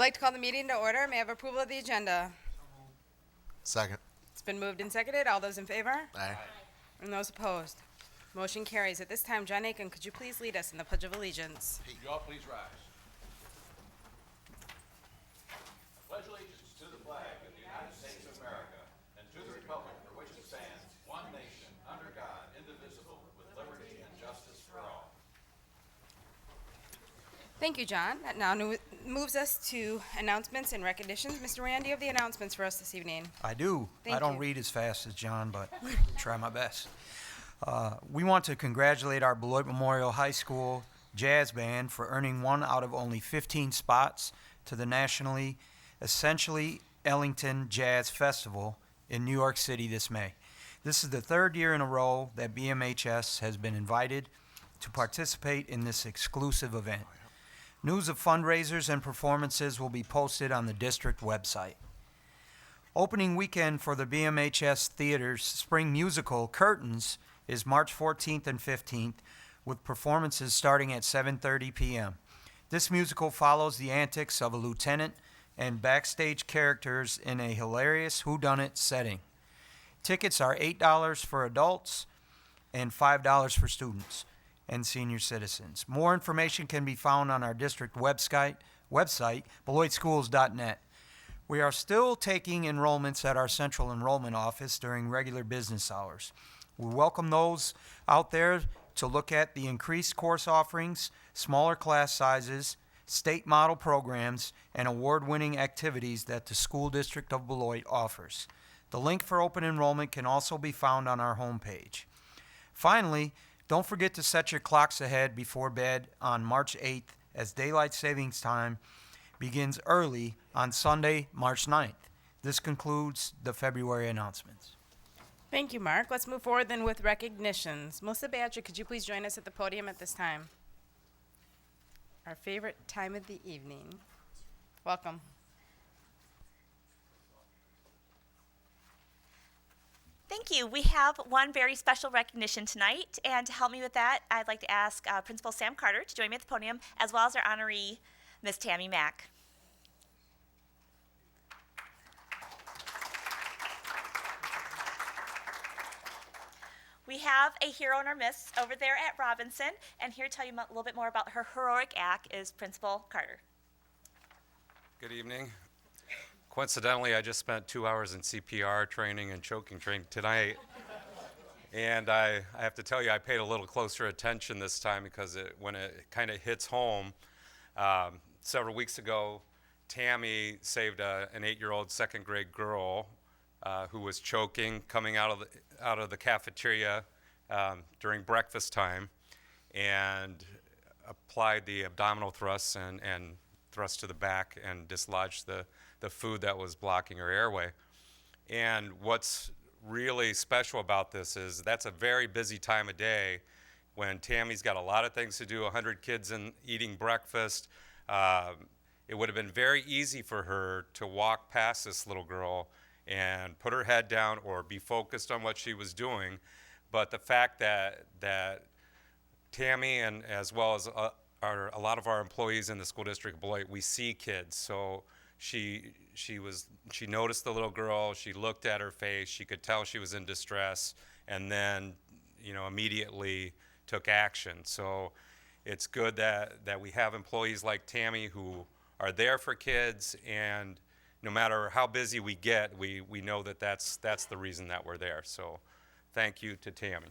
like to call the meeting to order. May I have approval of the agenda? Second. It's been moved and seconded. All those in favor? Aye. And those opposed? Motion carries. At this time, John Aiken, could you please lead us in the Pledge of Allegiance? You all please rise. I pledge allegiance to the flag of the United States of America and to the republic for which it stands, one nation, under God, indivisible, with liberty and justice for all. Thank you, John. That now moves us to announcements and recognitions. Mr. Rand, do you have the announcements for us this evening? I do. Thank I don't you. read as fast as John, but try my best. We want to congratulate our Beloit Memorial High School Jazz Band for earning one out of only 15 spots to the nationally Essentially Ellington Jazz Festival in New York City this May. This is the third year in a row that BMHS has been invited to participate in this exclusive event. News of fundraisers and performances will be posted on the district website. Opening weekend for the BMHS Theater's spring musical, Curtains, is March 14th and 15th, with performances starting at 7:30 p.m. This musical follows the antics of a lieutenant and backstage characters in a hilarious whodunit setting. Tickets are $8 for adults and $5 for students and senior citizens. More information can be found on our district website, beloitschools.net. We are still taking enrollments at our central enrollment office during regular business hours. We welcome those out there to look at the increased course offerings, smaller class sizes, state model programs, and award-winning activities that the School District of Beloit offers. The link for open enrollment can also be found on our homepage. Finally, don't forget to set your clocks ahead before bed on March 8th as daylight savings time begins early on Sunday, March 9th. This concludes the February announcements. Thank you, Mark. Let's move forward then with recognitions. Melissa Badger, could you please join us at the podium at this time? Our favorite time of the evening. Welcome. Thank you. We have one very special recognition tonight, and to help me with that, I'd like to ask Principal Sam Carter to join me at the podium, as well as our honoree, Ms. Tammy Mack. We have a hero in our midst over there at Robinson, and here to tell you a little bit more about her heroic act is Principal Carter. Good evening. Coincidentally, I just spent 2 hours in CPR training and choking training tonight. And I have to tell you, I paid a little closer attention this time because when it kind of hits home, several weeks ago, Tammy saved an 8-year-old second grade girl who was choking coming out of the cafeteria during breakfast time, and applied the abdominal thrusts and thrust to the back and dislodged the food that was blocking her airway. And what's really special about this is that's a very busy time of day when Tammy's got a lot of things to do, 100 kids eating breakfast. It would have been very easy for her to walk past this little girl and put her head down or be focused on what she was doing. But the fact that Tammy, and as well as a lot of our employees in the school district of Beloit, we see kids. So she noticed the little girl, she looked at her face, she could tell she was in distress, and then immediately took action. So it's good that we have employees like Tammy who are there for kids, and no matter how busy we get, we know that that's the reason that we're there. So thank you to Tammy.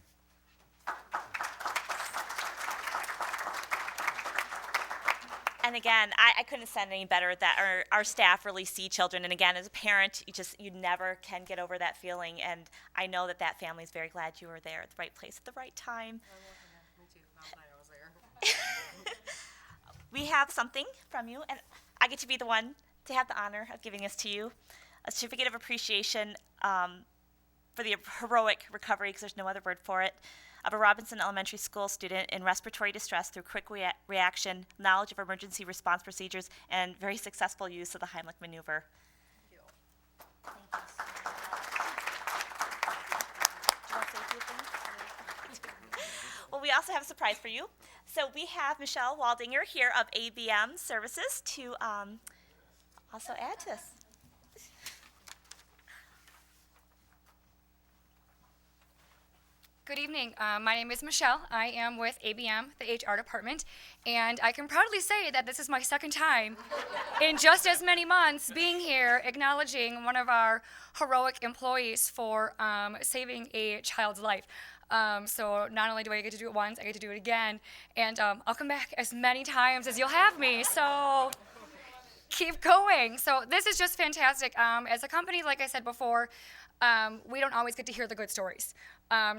And again, I couldn't have said any better that our staff really see children. And again, as a parent, you never can get over that feeling. And I know that family is very glad you were there at the right place at the right time. Me too. I was there. We have something from you, and I get to be the one to have the honor of giving this to you. A certificate of appreciation for the heroic recovery, because there's no other word for it, of a Robinson Elementary School student in respiratory distress through quick reaction, knowledge of emergency response procedures, and very successful use of the Heimlich maneuver. Thank you. Thank you so much. Do you want to say a few things? Well, we also have a surprise for you. So we have Michelle Waldinger here of ABM Services to also add to this. Good evening. My name is Michelle. I am with ABM, the HR department, and I can proudly say that this is my second time in just as many months being here acknowledging one of our heroic employees for saving a child's life. So not only do I get to do it once, I get to do it again, and I'll come back as many times as you'll have me. So keep going. So this is just fantastic. As a company, like I said before, we don't always get to hear the good stories.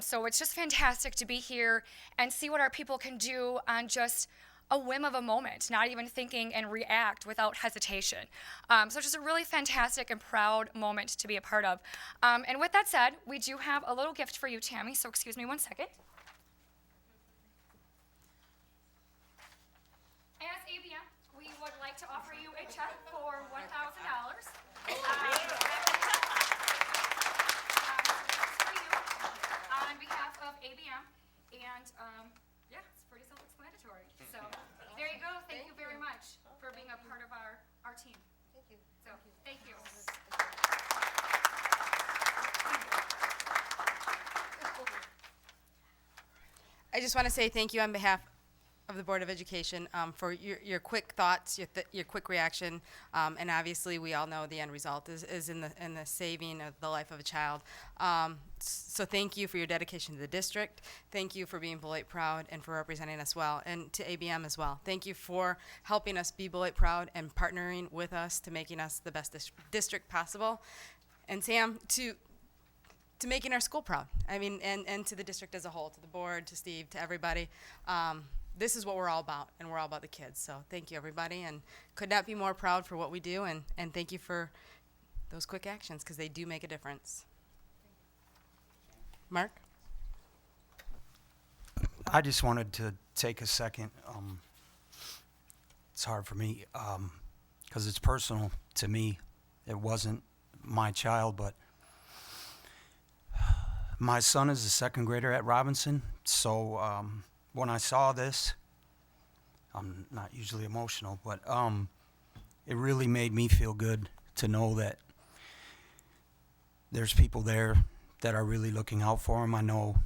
So it's just fantastic to be here and see what our people can do on just a whim of a moment, not even thinking and react without hesitation. So just a really fantastic and proud moment to be a part of. And with that said, we do have a little gift for you, Tammy, so excuse me one second. As ABM, we would like to offer you a check for $1,000. On behalf of ABM, and yeah, it's pretty self-explanatory. So there you go. Thank you very much for being a part of our team. Thank you. So thank you. I just want to say thank you on behalf of the Board of Education for your quick thoughts, your quick reaction, and obviously we all know the end result is in the saving of the life of a child. So thank you for your dedication to the district. Thank you for being Beloit proud and for representing us well, and to ABM as well. Thank you for helping us be Beloit proud and partnering with us to making us the best district possible. And Sam, to making our school proud. I mean, and to the district as a whole, to the board, to Steve, to everybody. This is what we're all about, and we're all about the kids. So thank you, everybody, and could not be more proud for what we do, and thank you for those quick actions, because they do make a difference. Mark? I just wanted to take a second. It's hard for me because it's personal to me. It wasn't my child, but my son is a second grader at Robinson. So when I saw this, I'm not usually emotional, but it really made me feel good to know that there's people there that are really looking out for him. I know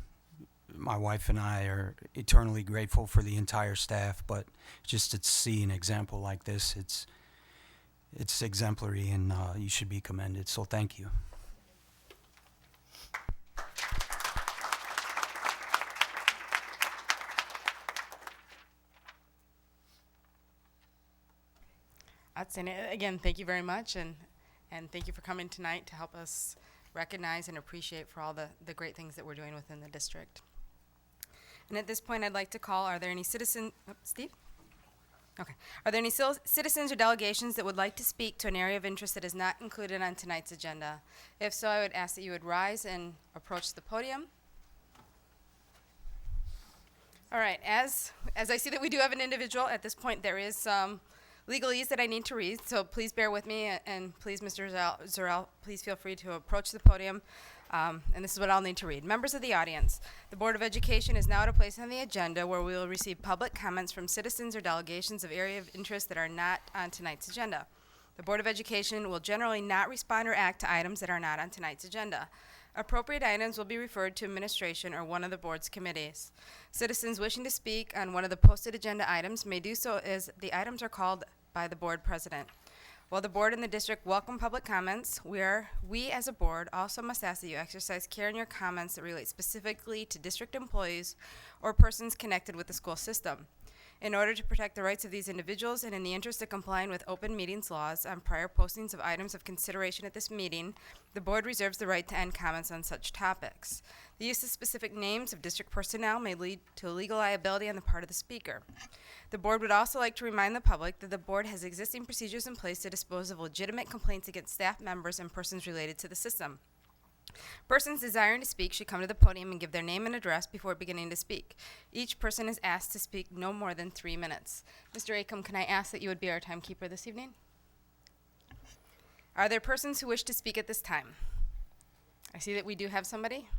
my wife and I are eternally grateful for the entire staff, but just to see an example like this, it's exemplary, and you should be commended. So thank you. Outstanding. Again, thank you very much, and thank you for coming tonight to help us recognize and appreciate for all the great things that we're doing within the district. And at this point, I'd like to call, are there any citizens, Steve? Okay. Are there any citizens or delegations that would like to speak to an area of interest that is not included on tonight's agenda? If so, I would ask that you would rise and approach the podium. All right, as I see that we do have an individual, at this point there is some legalese that I need to read, so please bear with me, and please, Mr. Zarel, please feel free to approach the podium, and this is what I'll need to read. Members of the audience, the Board of Education is now at a place on the agenda where we will receive public comments from citizens or delegations of area of interest that are not on tonight's agenda. The Board of Education will generally not respond or act to items that are not on tonight's agenda. Appropriate items will be referred to administration or one of the board's committees. Citizens wishing to speak on one of the posted agenda items may do so as the items are called by the board president. While the board and the district welcome public comments, we as a board also must ask that you exercise care in your comments that relate specifically to district employees or persons connected with the school system. In order to protect the rights of these individuals and in the interest of complying with open meetings laws on prior postings of items of consideration at this meeting, the board reserves the right to end comments on such topics. The use of specific names of district personnel may lead to legal liability on the part of the speaker. The board would also like to remind the public that the board has existing procedures in place to dispose of legitimate complaints against staff members and persons related to the system. Persons desiring to speak should come to the podium and give their name and address before beginning to speak. Each person is asked to speak no more than 3 minutes. Mr. Acom, can I ask that you would be our timekeeper this evening? Are there persons who wish to speak at this time? I see that we do have somebody.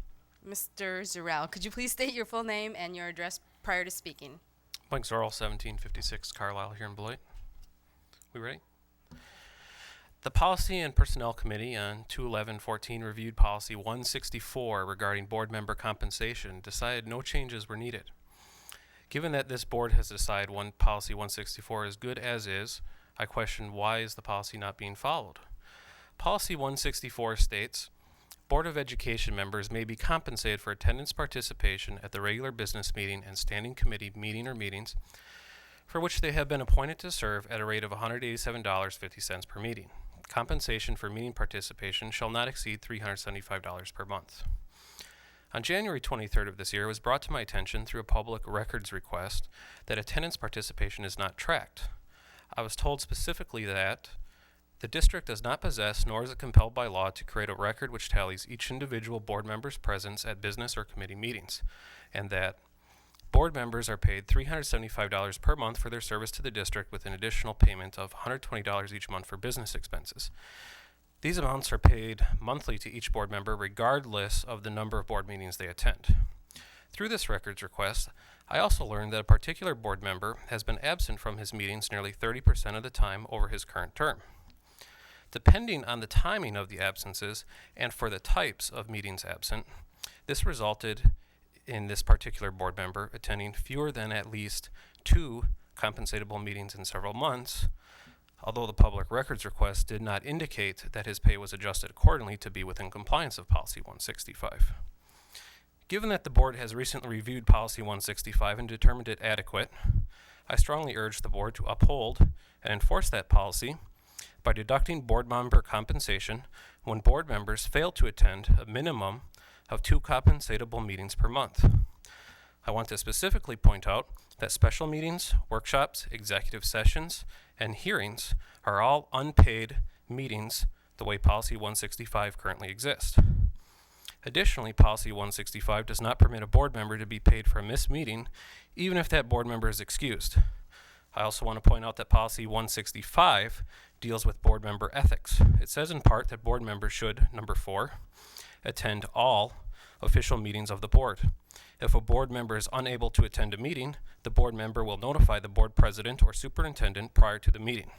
Mr. Zarel, could you please state your full name and your address prior to speaking? Mike Zorrell, 1756 Carlisle here in Beloit. We ready? The Policy and Personnel Committee on 2/11/14 reviewed Policy 164 regarding board member compensation, decided no changes were needed. Given that this board has decided Policy 164 is good as is, I question why is the policy not being followed. Policy 164 states, Board of Education members may be compensated for attendance participation at the regular business meeting and standing committee meeting or meetings for which they have been appointed to serve at a rate of $187.50 per meeting. Compensation for meeting participation shall not exceed $375 per month. On January 23rd of this year, it was brought to my attention through a public records request that attendance participation is not tracked. I was told specifically that the district does not possess, nor is it compelled by law, to create a record which tallies each individual board member's presence at business or committee meetings, and that board members are paid $375 per month for their service to the district with an additional payment of $120 each month for business expenses. These amounts are paid monthly to each board member regardless of the number of board meetings they attend. Through this records request, I also learned that a particular board member has been absent from his meetings nearly 30% of the time over his current term. Depending on the timing of the absences and for the types of meetings absent, this resulted in this particular board member attending fewer than at least 2 compensatable meetings in several months, although the public records request did not indicate that his pay was adjusted accordingly to be within compliance of Policy 165. Given that the board has recently reviewed Policy 165 and determined it adequate, I strongly urge the board to uphold and enforce that policy by deducting board member compensation when board members fail to attend a minimum of 2 compensatable meetings per month. I want to specifically point out that special meetings, workshops, executive sessions, and hearings are all unpaid meetings the way Policy 165 currently exists. Additionally, Policy 165 does not permit a board member to be paid for a missed meeting, even if that board member is excused. I also want to point out that Policy 165 deals with board member ethics. It says in part that board members should, number 4, attend all official meetings of the board. If a board member is unable to attend a meeting, the board member will notify the board president or superintendent prior to the meeting.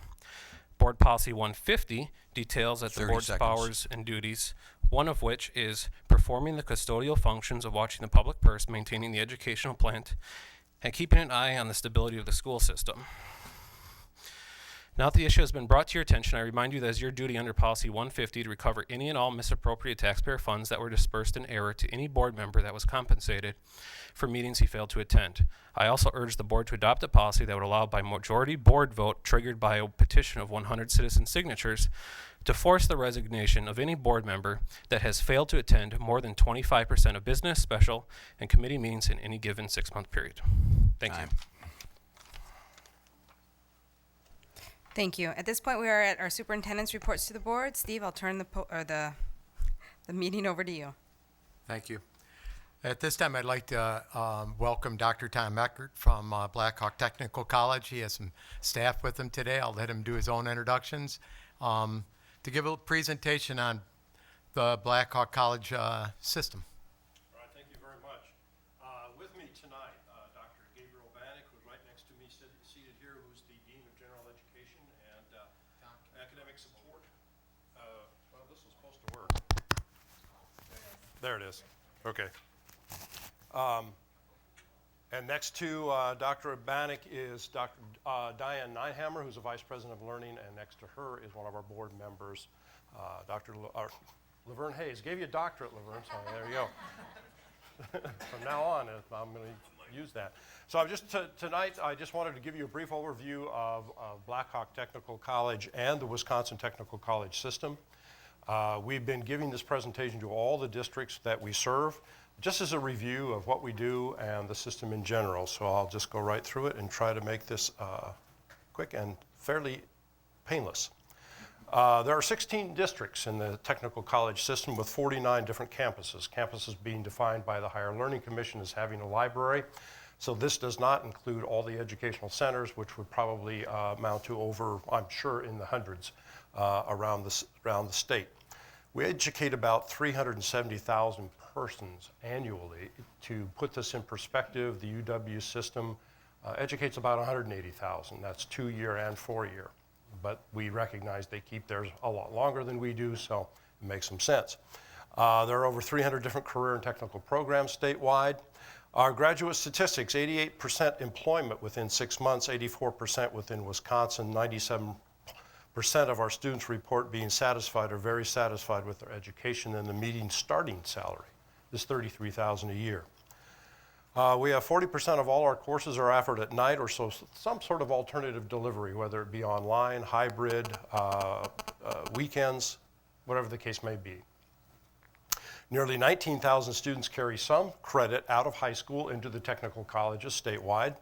Board Policy 150 details that the 30 board's seconds. powers and duties, one of which is performing the custodial functions of watching the public purse, maintaining the educational plant, and keeping an eye on the stability of the school system. Now that the issue has been brought to your attention, I remind you that it is your duty under Policy 150 to recover any and all misappropriated taxpayer funds that were dispersed in error to any board member that was compensated for meetings he failed to attend. I also urge the board to adopt a policy that would allow by majority board vote triggered by a petition of 100 citizen signatures to force the resignation of any board member that has failed to attend more than 25% of business, special, and committee meetings in any given 6-month period. Thank you. Thank you. At this point, we are at our superintendent's reports to the board. Steve, I'll turn the meeting over to you. Thank you. At this time, I'd like to welcome Dr. Tom Eckert from Blackhawk Technical College. He has some staff with him today. I'll let him do his own introductions. To give a presentation on the Blackhawk College system. All right, thank you very much. With me tonight, Dr. Gabriel Bannock, who's right next to me, seated here, who's the Dean of General Education and Academic Support. Well, this is supposed to work. There it is. Okay. And next to Dr. Bannock is Dr. Diane Neinhammer, who's a Vice President of Learning, and next to her is one of our board members, Dr. Laverne Hayes. Gave you a doctorate, Laverne, so there you go. From now on, I'm going to use that. So tonight, I just wanted to give you a brief overview of Blackhawk Technical College and the Wisconsin Technical College system. We've been giving this presentation to all the districts that we serve, just as a review of what we do and the system in general. So I'll just go right through it and try to make this quick and fairly painless. There are 16 districts in the technical college system with 49 different campuses. Campuses being defined by the Higher Learning Commission as having a library. So this does not include all the educational centers, which would probably amount to over, I'm sure, in the hundreds around the state. We educate about 370,000 persons annually. To put this in perspective, the UW system educates about 180,000. That's 2-year and 4-year. but we recognize they keep theirs a lot longer than we do, so it makes some sense. There are over 300 different career and technical programs statewide. Our graduate statistics, 88% employment within 6 months, 84% within Wisconsin, 97% of our students report being satisfied or very satisfied with their education, and the median starting salary is $33,000 a year. We have 40% of all our courses are offered at night or so some sort of alternative delivery, whether it be online, hybrid, weekends, whatever the case may be. Nearly 19,000 students carry some credit out of high school into the technical colleges statewide,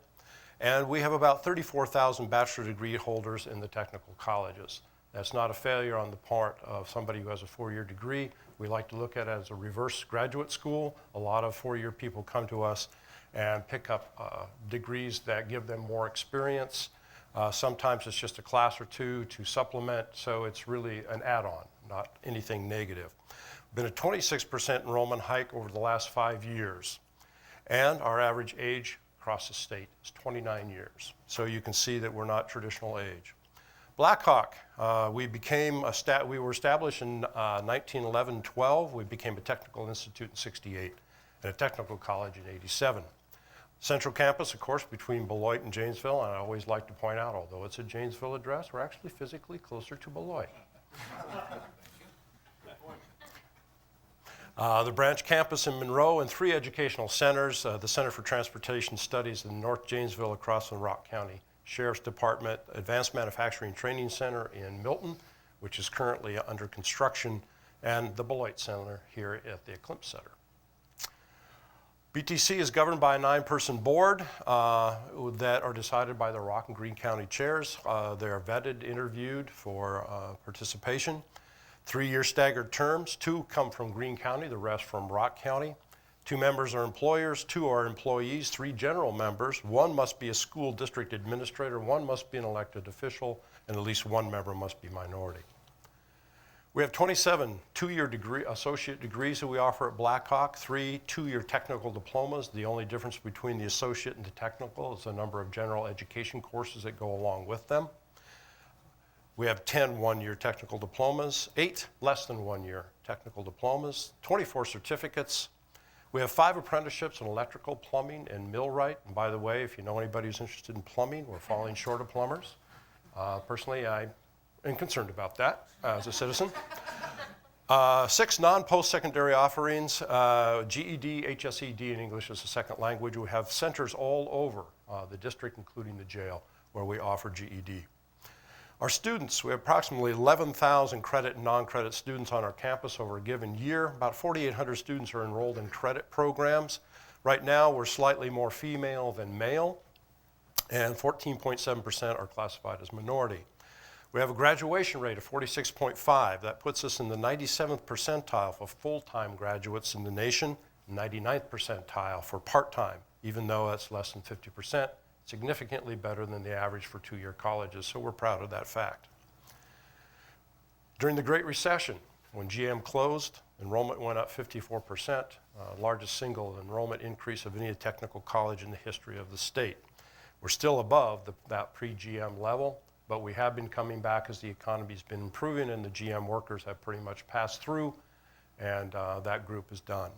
and we have about 34,000 bachelor degree holders in the technical colleges. That's not a failure on the part of somebody who has a 4-year degree. We like to look at it as a reverse graduate school. A lot of 4-year people come to us and pick up degrees that give them more experience. Sometimes it's just a class or two to supplement, so it's really an add-on, not anything negative. Been a 26% enrollment hike over the last 5 years, and our average age across the state is 29 years. So you can see that we're not traditional age. Blackhawk, we were established in 1911-12. We became a technical institute in 68 and a technical college in 87. Central campus, of course, between Beloit and Janesville, and I always like to point out, although it's a Janesville address, we're actually physically closer to Beloit. The branch campus in Monroe and 3 educational centers, the Center for Transportation Studies in North Janesville across the Rock County Sheriff's Department, Advanced Manufacturing Training Center in Milton, which is currently under construction, and the Beloit Center here at the Eclipse Center. BTC is governed by a 9-person board that are decided by the Rock and Greene County chairs. They are vetted, interviewed for participation. 3-year staggered terms. 2 come from Greene County, the rest from Rock County. 2 members are employers, 2 are employees, 3 general members. 1 must be a school district administrator, 1 must be an elected official, and at least 1 member must be minority. We have 27 2-year associate degrees that we offer at Blackhawk, 3 2-year technical diplomas. The only difference between the associate and the technical is the number of general education courses that go along with them. We have 10 1-year technical diplomas, 8 less than 1-year technical diplomas, 24 certificates. We have 5 apprenticeships in electrical, plumbing, and millwright. And by the way, if you know anybody who's interested in plumbing, we're falling short of plumbers. Personally, I am concerned about that as a citizen. 6 non-post-secondary offerings, GED, HSED in English as a second language. We have centers all over the district, including the jail, where we offer GED. Our students, we have approximately 11,000 credit and non-credit students on our campus over a given year. About 4,800 students are enrolled in credit programs. Right now, we're slightly more female than male, and 14.7% are classified as minority. We have a graduation rate of 46.5. That puts us in the 97th percentile for full-time graduates in the nation, 99th percentile for part-time, even though that's less than 50%. Significantly better than the average for 2-year colleges, so we're proud of that fact. During the Great Recession, when GM closed, enrollment went up 54%, largest single enrollment increase of any technical college in the history of the state. We're still above that pre-GM level, but we have been coming back as the economy's been improving and the GM workers have pretty much passed through, and that group is done.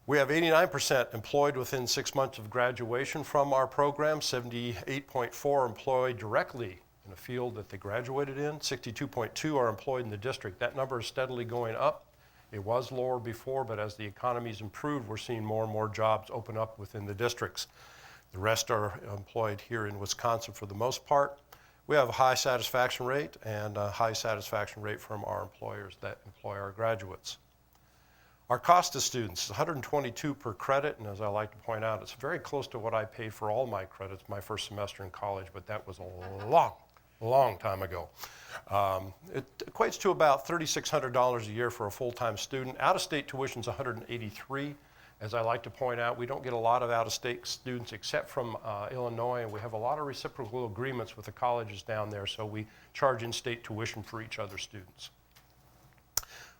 We have 89% employed within 6 months of graduation from our program, 78.4 employed directly in a field that they graduated in, 62.2 are employed in the district. That number is steadily going up. It was lower before, but as the economy's improved, we're seeing more and more jobs open up within the districts. The rest are employed here in Wisconsin for the most part. We have a high satisfaction rate and a high satisfaction rate from our employers that employ our graduates. Our cost to students is $122 per credit, and as I like to point out, it's very close to what I paid for all my credits my first semester in college, but that was a long time ago. It equates to about $3,600 a year for a full-time student. Out-of-state tuition is $183. As I like to point out, we don't get a lot of out-of-state students except from Illinois, and we have a lot of reciprocal agreements with the colleges down there, so we charge in-state tuition for each other's students.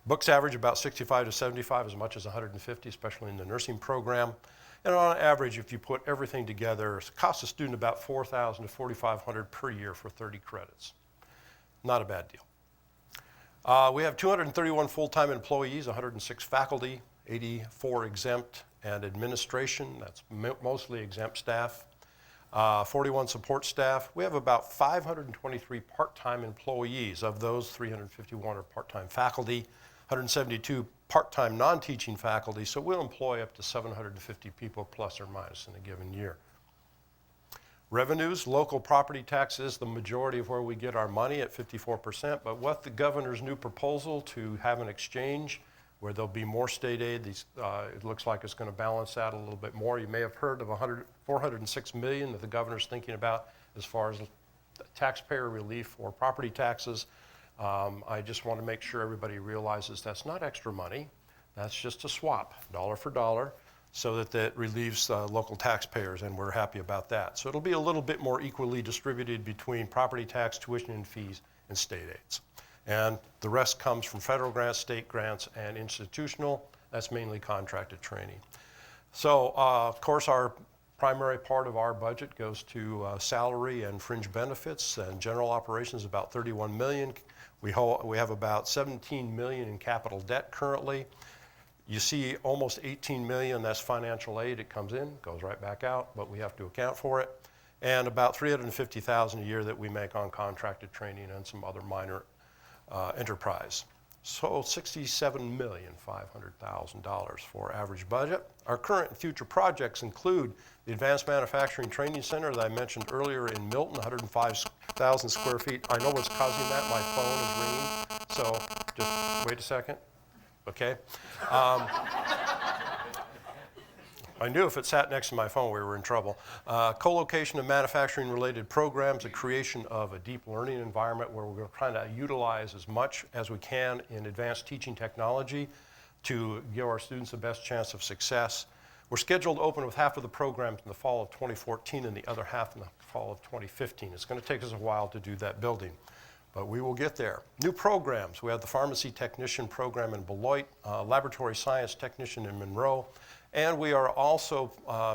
Books average about 65 to 75, as much as 150, especially in the nursing program. And on average, if you put everything together, it costs a student about $4,000 to $4,500 per year for 30 credits. Not a bad deal. We have 231 full-time employees, 106 faculty, 84 exempt and administration. That's mostly exempt staff. 41 support staff. We have about 523 part-time employees. Of those, 351 are part-time faculty, 172 part-time non-teaching faculty, so we'll employ up to 750 people plus or minus in a given year. Revenues, local property taxes, the majority of where we get our money at 54%, but with the governor's new proposal to have an exchange where there'll be more state aid, it looks like it's going to balance that a little bit more. You may have heard of $406 million that the governor's thinking about as far as taxpayer relief for property taxes. I just want to make sure everybody realizes that's not extra money. That's just a swap, dollar for dollar, so that relieves local taxpayers, and we're happy about that. So it'll be a little bit more equally distributed between property tax, tuition and fees, and state aids. And the rest comes from federal grants, state grants, and institutional. That's mainly contracted training. So, of course, our primary part of our budget goes to salary and fringe benefits, and general operations about $31 million. We have about $17 million in capital debt currently. You see almost $18 million, that's financial aid. It comes in, goes right back out, but we have to account for it. And about $350,000 a year that we make on contracted training and some other minor enterprise. So $67,500,000 for average budget. Our current and future projects include the Advanced Manufacturing Training Center that I mentioned earlier in Milton, 105,000 square feet. I know what's causing that. My phone is ringing. So just wait a second. Okay. I knew if it sat next to my phone, we were in trouble. Co-location of manufacturing-related programs, the creation of a deep learning environment where we're trying to utilize as much as we can in advanced teaching technology to give our students the best chance of success. We're scheduled to open with half of the programs in the fall of 2014 and the other half in the fall of 2015. It's going to take us a while to do that building, but we will get there. New programs. We have the pharmacy technician program in Beloit, laboratory science technician in Monroe, and we are also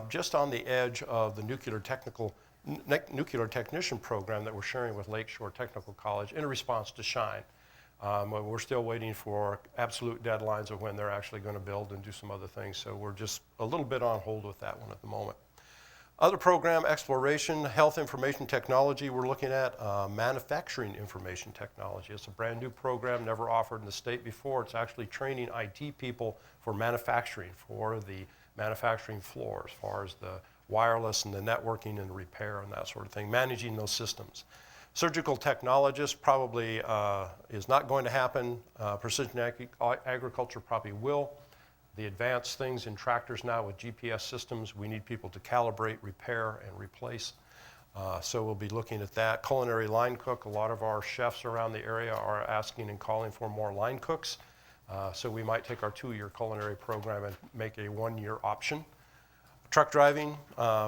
just on the edge of the nuclear technician program that we're sharing with Lakeshore Technical College in response to SHINE. We're still waiting for absolute deadlines of when they're actually going to build and do some other things, so we're just a little bit on hold with that one at the moment. Other program, exploration, health information technology, we're looking at manufacturing information technology. It's a brand new program, never offered in the state before. It's actually training IT people for manufacturing, for the manufacturing floor, as far as the wireless and the networking and the repair and that sort of thing, managing those systems. Surgical technologist probably is not going to happen. Precision agriculture probably will. The advanced things in tractors now with GPS systems, we need people to calibrate, repair, and replace. So we'll be looking at that. Culinary line cook, a lot of our chefs around the area are asking and calling for more line cooks. So we might take our 2-year culinary program and make a 1-year option. Truck driving,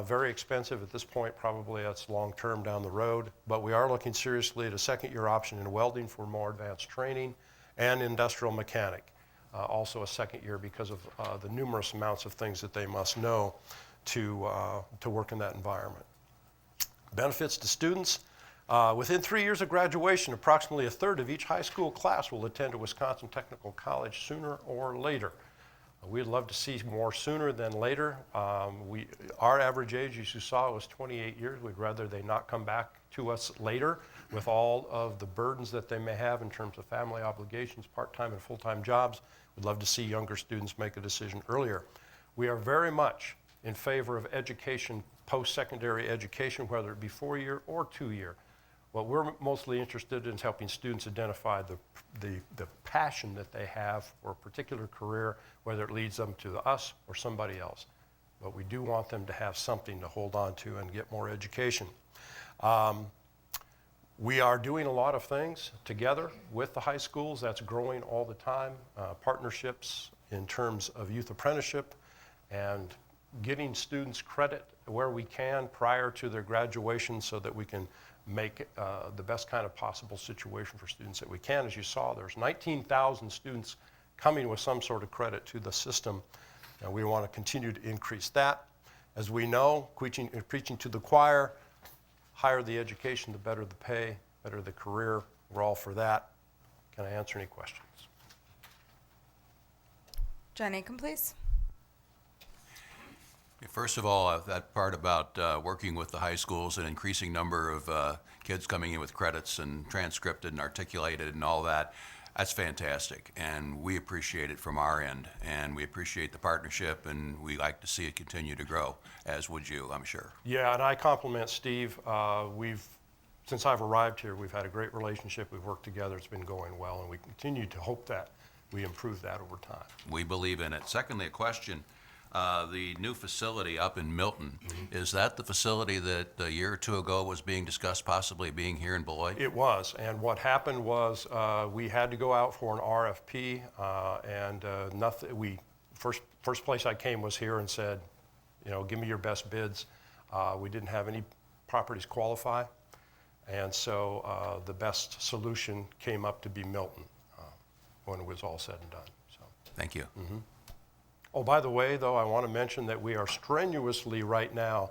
very expensive at this point, probably that's long-term down the road, but we are looking seriously at a 2nd-year option in welding for more advanced training, and industrial mechanic. Also a 2nd year because of the numerous amounts of things that they must know to work in that environment. Benefits to students. Within 3 years of graduation, approximately 1/3 of each high school class will attend a Wisconsin Technical College sooner or later. We'd love to see more sooner than later. Our average age, as you saw, was 28 years. We'd rather they not come back to us later with all of the burdens that they may have in terms of family obligations, part-time and full-time jobs. We'd love to see younger students make a decision earlier. We are very much in favor of education, post-secondary education, whether it be 4-year or 2-year. What we're mostly interested in is helping students identify the passion that they have for a particular career, whether it leads them to us or somebody else. But we do want them to have something to hold on to and get more education. We are doing a lot of things together with the high schools. That's growing all the time. Partnerships in terms of youth apprenticeship and getting students credit where we can prior to their graduation so that we can make the best kind of possible situation for students that we can. As you saw, there's 19,000 students coming with some sort of credit to the system, and we want to continue to increase that. As we know, preaching to the choir, higher the education, the better the pay, better the career. We're all for that. Can I answer any questions? John Aiken, please. First of all, that part about working with the high schools, an increasing number of kids coming in with credits and transcripted and articulated and all that, that's fantastic. And we appreciate it from our end. And we appreciate the partnership, and we like to see it continue to grow, as would you, I'm sure. Yeah, and I compliment Steve. Since I've arrived here, we've had a great relationship. We've worked together. It's been going well, and we continue to hope that we improve that over time. We believe in it. Secondly, a question. The new facility up in Milton, is that the facility that a year or two ago was being discussed possibly being here in Beloit? It was, and what happened was we had to go out for an RFP, and nothing. First place I came was here and said, give me your best bids. We didn't have any properties qualify, and so the best solution came up to be Milton when it was all said and done. So. Thank you. Oh, by the way, though, I want to mention that we are strenuously right now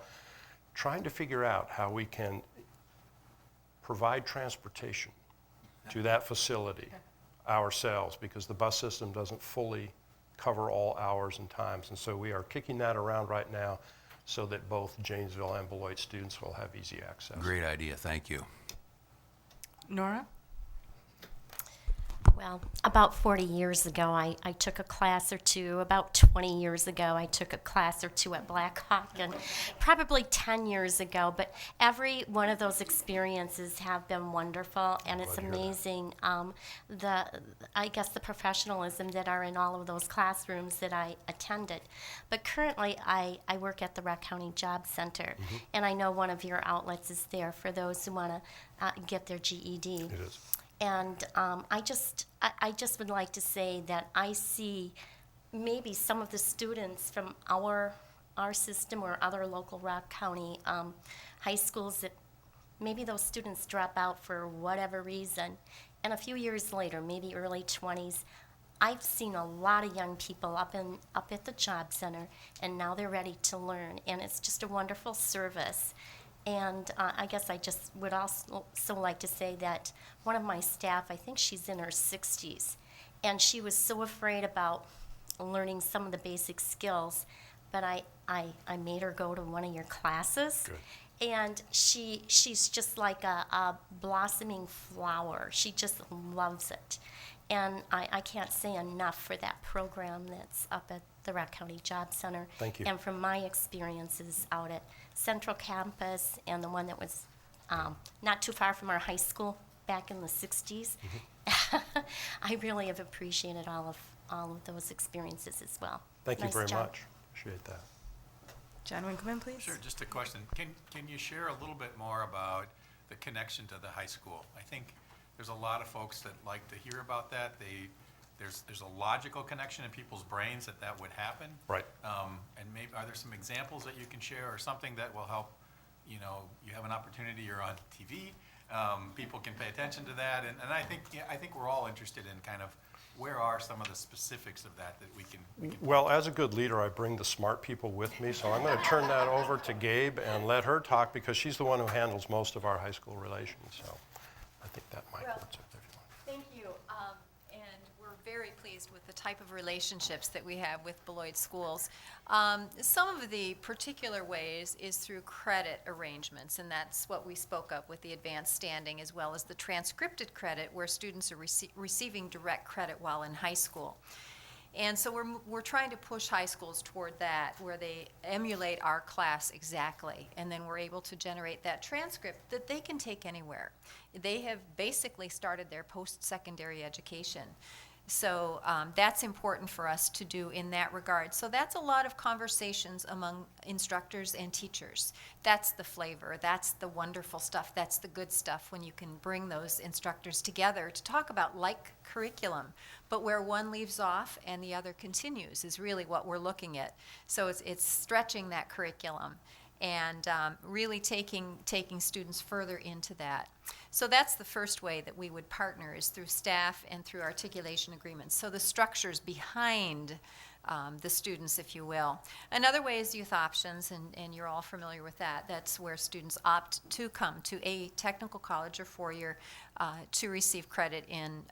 trying to figure out how we can provide transportation to that facility ourselves, because the bus system doesn't fully cover all hours and times. And so we are kicking that around right now so that both Janesville and Beloit students will have easy access. Great idea. Thank you. Nora? Well, about 40 years ago, I took a class or two. About 20 years ago, I took a class or two at Black Hawk, and probably 10 years ago. But every one of those experiences have been wonderful, and it's amazing I guess the professionalism that are in all of those classrooms that I attended. But currently, I work at the Rock County Job Center, and I know one of your outlets is there for those who want to get their GED. It is. And I just would like to say that I see maybe some of the students from our system or other local Rock County high schools that maybe those students drop out for whatever reason. And a few years later, maybe early 20s, I've seen a lot of young people up at the Job Center, and now they're ready to learn. And it's just a wonderful service. And I guess I just would also like to say that one of my staff, I think she's in her 60s, and she was so afraid about learning some of the basic skills, but I made her go to one of your classes. Good. And she's just like a blossoming flower. She just loves it. And I can't say enough for that program that's up at the Rock County Job Center. Thank you. And from my experiences out at Central Campus and the one that was not too far from our high school back in the 60s, I really have appreciated all of those experiences as well. Thank you Nice very job. much. Appreciate that. John Winkleman, please. Sure, just a question. Can you share a little bit more about the connection to the high school? I think there's a lot of folks that like to hear about that. There's a logical connection in people's brains that would happen. Right. And maybe are there some examples that you can share or something that will help? You have an opportunity. You're on TV. People can pay attention to that, and I think we're all interested in kind of where are some of the specifics of that we can. Well, as a good leader, I bring the smart people with me, so I'm going to turn that over to Gabe and let her talk, because she's the one who handles most of our high school relations. So I think that might work. Thank you. And we're very pleased with the type of relationships that we have with Beloit schools. Some of the particular ways is through credit arrangements, and that's what we spoke of with the advanced standing, as well as the transcripted credit, where students are receiving direct credit while in high school. And so we're trying to push high schools toward that, where they emulate our class exactly, and then we're able to generate that transcript that they can take anywhere. They have basically started their post-secondary education. So that's important for us to do in that regard. So that's a lot of conversations among instructors and teachers. That's the flavor. That's the wonderful stuff. That's the good stuff when you can bring those instructors together to talk about like curriculum, but where one leaves off and the other continues is really what we're looking at. So it's stretching that curriculum and really taking students further into that. So that's the first way that we would partner, is through staff and through articulation agreements. So the structures behind the students, if you will. Another way is youth options, and you're all familiar with that. That's where students opt to come to a technical college or four-year to receive credit in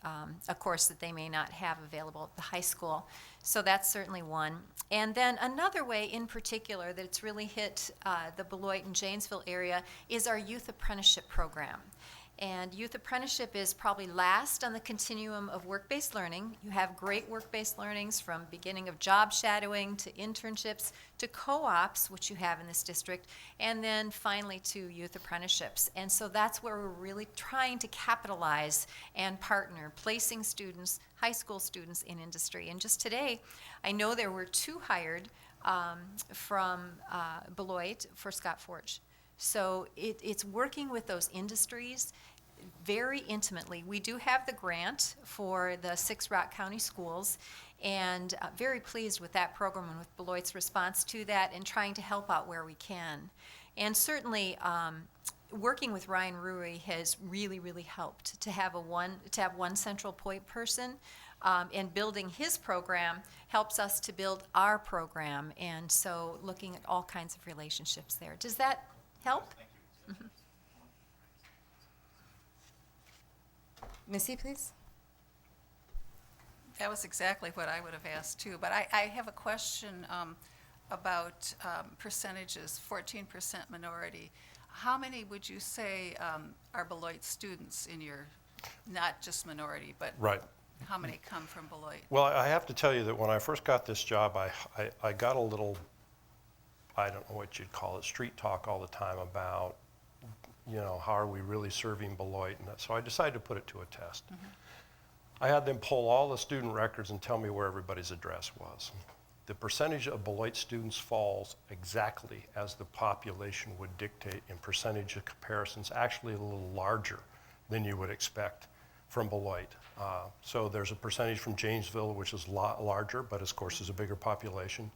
a course that they may not have available at the high school. So that's certainly one. And then another way in particular that it's really hit the Beloit and Janesville area is our youth apprenticeship program. And youth apprenticeship is probably last on the continuum of work-based learning. You have great work-based learnings from beginning of job shadowing to internships to co-ops, which you have in this district, and then finally to youth apprenticeships. And so that's where we're really trying to capitalize and partner, placing students, high school students in industry. And just today, I know there were 2 hired from Beloit for Scott Forge. So it's working with those industries very intimately. We do have the grant for the 6 Rock County schools, and very pleased with that program and with Beloit's response to that and trying to help out where we can. And certainly, working with Ryan Rui has really, really helped to have one central point person, and building his program helps us to build our program. And so looking at all kinds of relationships there. Does that help? Mm-hmm. Missy, please. That was exactly what I would have asked too, but I have a question about percentages, 14% minority. How many would you say are Beloit students in your, not just minority, but Right. how many come from Beloit? Well, I have to tell you that when I first got this job, I got a little, I don't know what you'd call it, street talk all the time about, how are we really serving Beloit? And so I decided to put it to a test. Mm-hmm. I had them pull all the student records and tell me where everybody's address was. The percentage of Beloit students falls exactly as the population would dictate in percentage of comparisons, actually a little larger than you would expect from Beloit. So there's a percentage from Janesville, which is larger, but of course is a bigger population.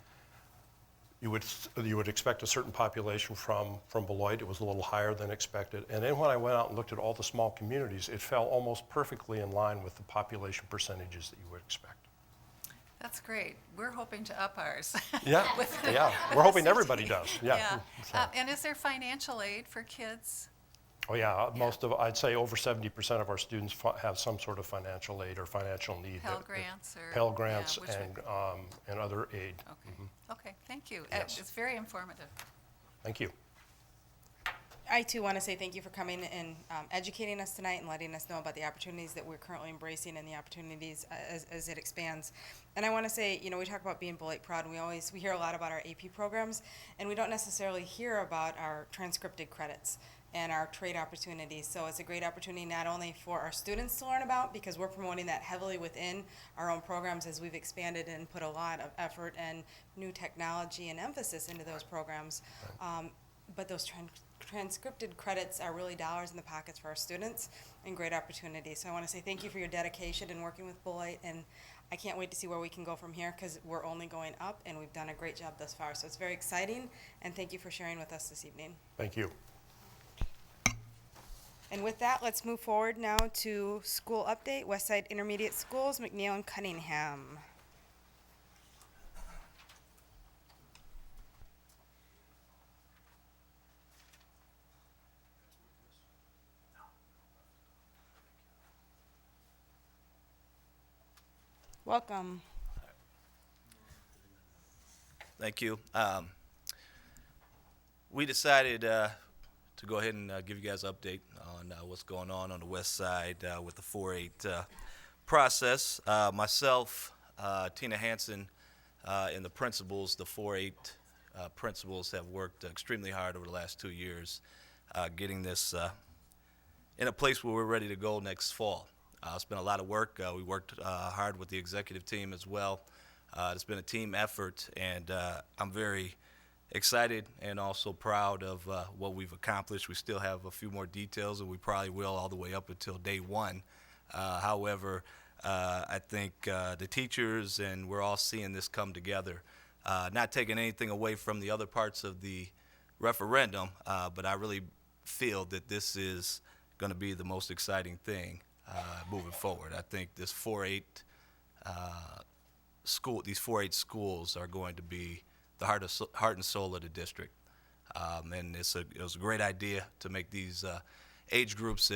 You would expect a certain population from Beloit. It was a little higher than expected. And then when I went out and looked at all the small communities, it fell almost perfectly in line with the population percentages that you would expect. That's great. We're hoping to up ours. Yeah, yeah. We're hoping everybody does. Yeah. Yeah. So- And is there financial aid for kids? Oh yeah, I'd say over 70% of our students have some sort of financial aid or financial need. Pell Grants or? Pell Grants yeah, which and other aid. Okay. Mhm. Okay, thank you. Yes. It's very informative. Thank you. I too want to say thank you for coming and educating us tonight and letting us know about the opportunities that we're currently embracing and the opportunities as it expands. And I want to say, we talk about being Beloit proud, and we hear a lot about our AP programs, and we don't necessarily hear about our transcripted credits and our trade opportunities. So it's a great opportunity not only for our students to learn about, because we're promoting that heavily within our own programs as we've expanded and put a lot of effort and new technology and emphasis into those programs. But those transcripted credits are really dollars in the pockets for our students and great opportunities. So I want to say thank you for your dedication in working with Beloit, and I can't wait to see where we can go from here, because we're only going up and we've done a great job thus far. So it's very exciting, and thank you for sharing with us this evening. Thank you. And with that, let's move forward now to school update, Westside Intermediate Schools, McNeil and Cunningham. Welcome. Thank you. We decided to go ahead and give you guys an update on what's going on the west side with the 4-8 process. Myself, Tina Hansen, and the principals, the 4-8 principals have worked extremely hard over the last 2 years getting this in a place where we're ready to go next fall. It's been a lot of work. We worked hard with the executive team as well. It's been a team effort, and I'm very excited and also proud of what we've accomplished. We still have a few more details, and we probably will all the way up until day one. However, I think the teachers and we're all seeing this come together. Not taking anything away from the other parts of the referendum, but I really feel that this is going to be the most exciting thing moving forward. I think this 4-8 these 4-H schools are going to be the heart and soul of the district. And it was a great idea to make these age groups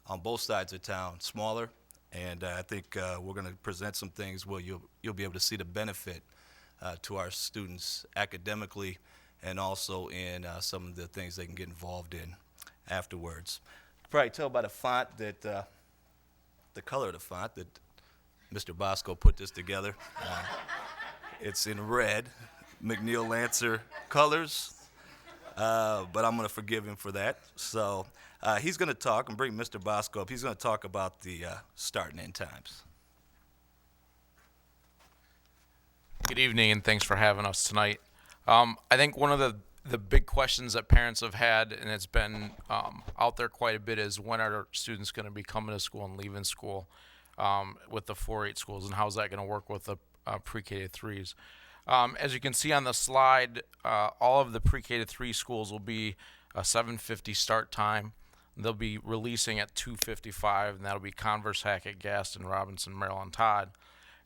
on both sides of town smaller. And I think we're going to present some things where you'll be able to see the benefit to our students academically and also in some of the things they can get involved in afterwards. You can probably tell by the font that the color of the font that Mr. Bosco put this together. It's in red, McNeil Lancer colors, but I'm going to forgive him for that. So he's going to talk and bring Mr. Bosco up. He's going to talk about the start and end times. Good evening, and thanks for having us tonight. I think one of the big questions that parents have had, and it's been out there quite a bit, is when are students going to be coming to school and leaving school with the 4-H schools, and how's that going to work with the pre-K to 3s? As you can see on the slide, all of the pre-K to 3 schools will be a 7:50 start time. They'll be releasing at 2:55, and that'll be Converse, Hackett, Gaston, Robinson, Merrill, and Todd.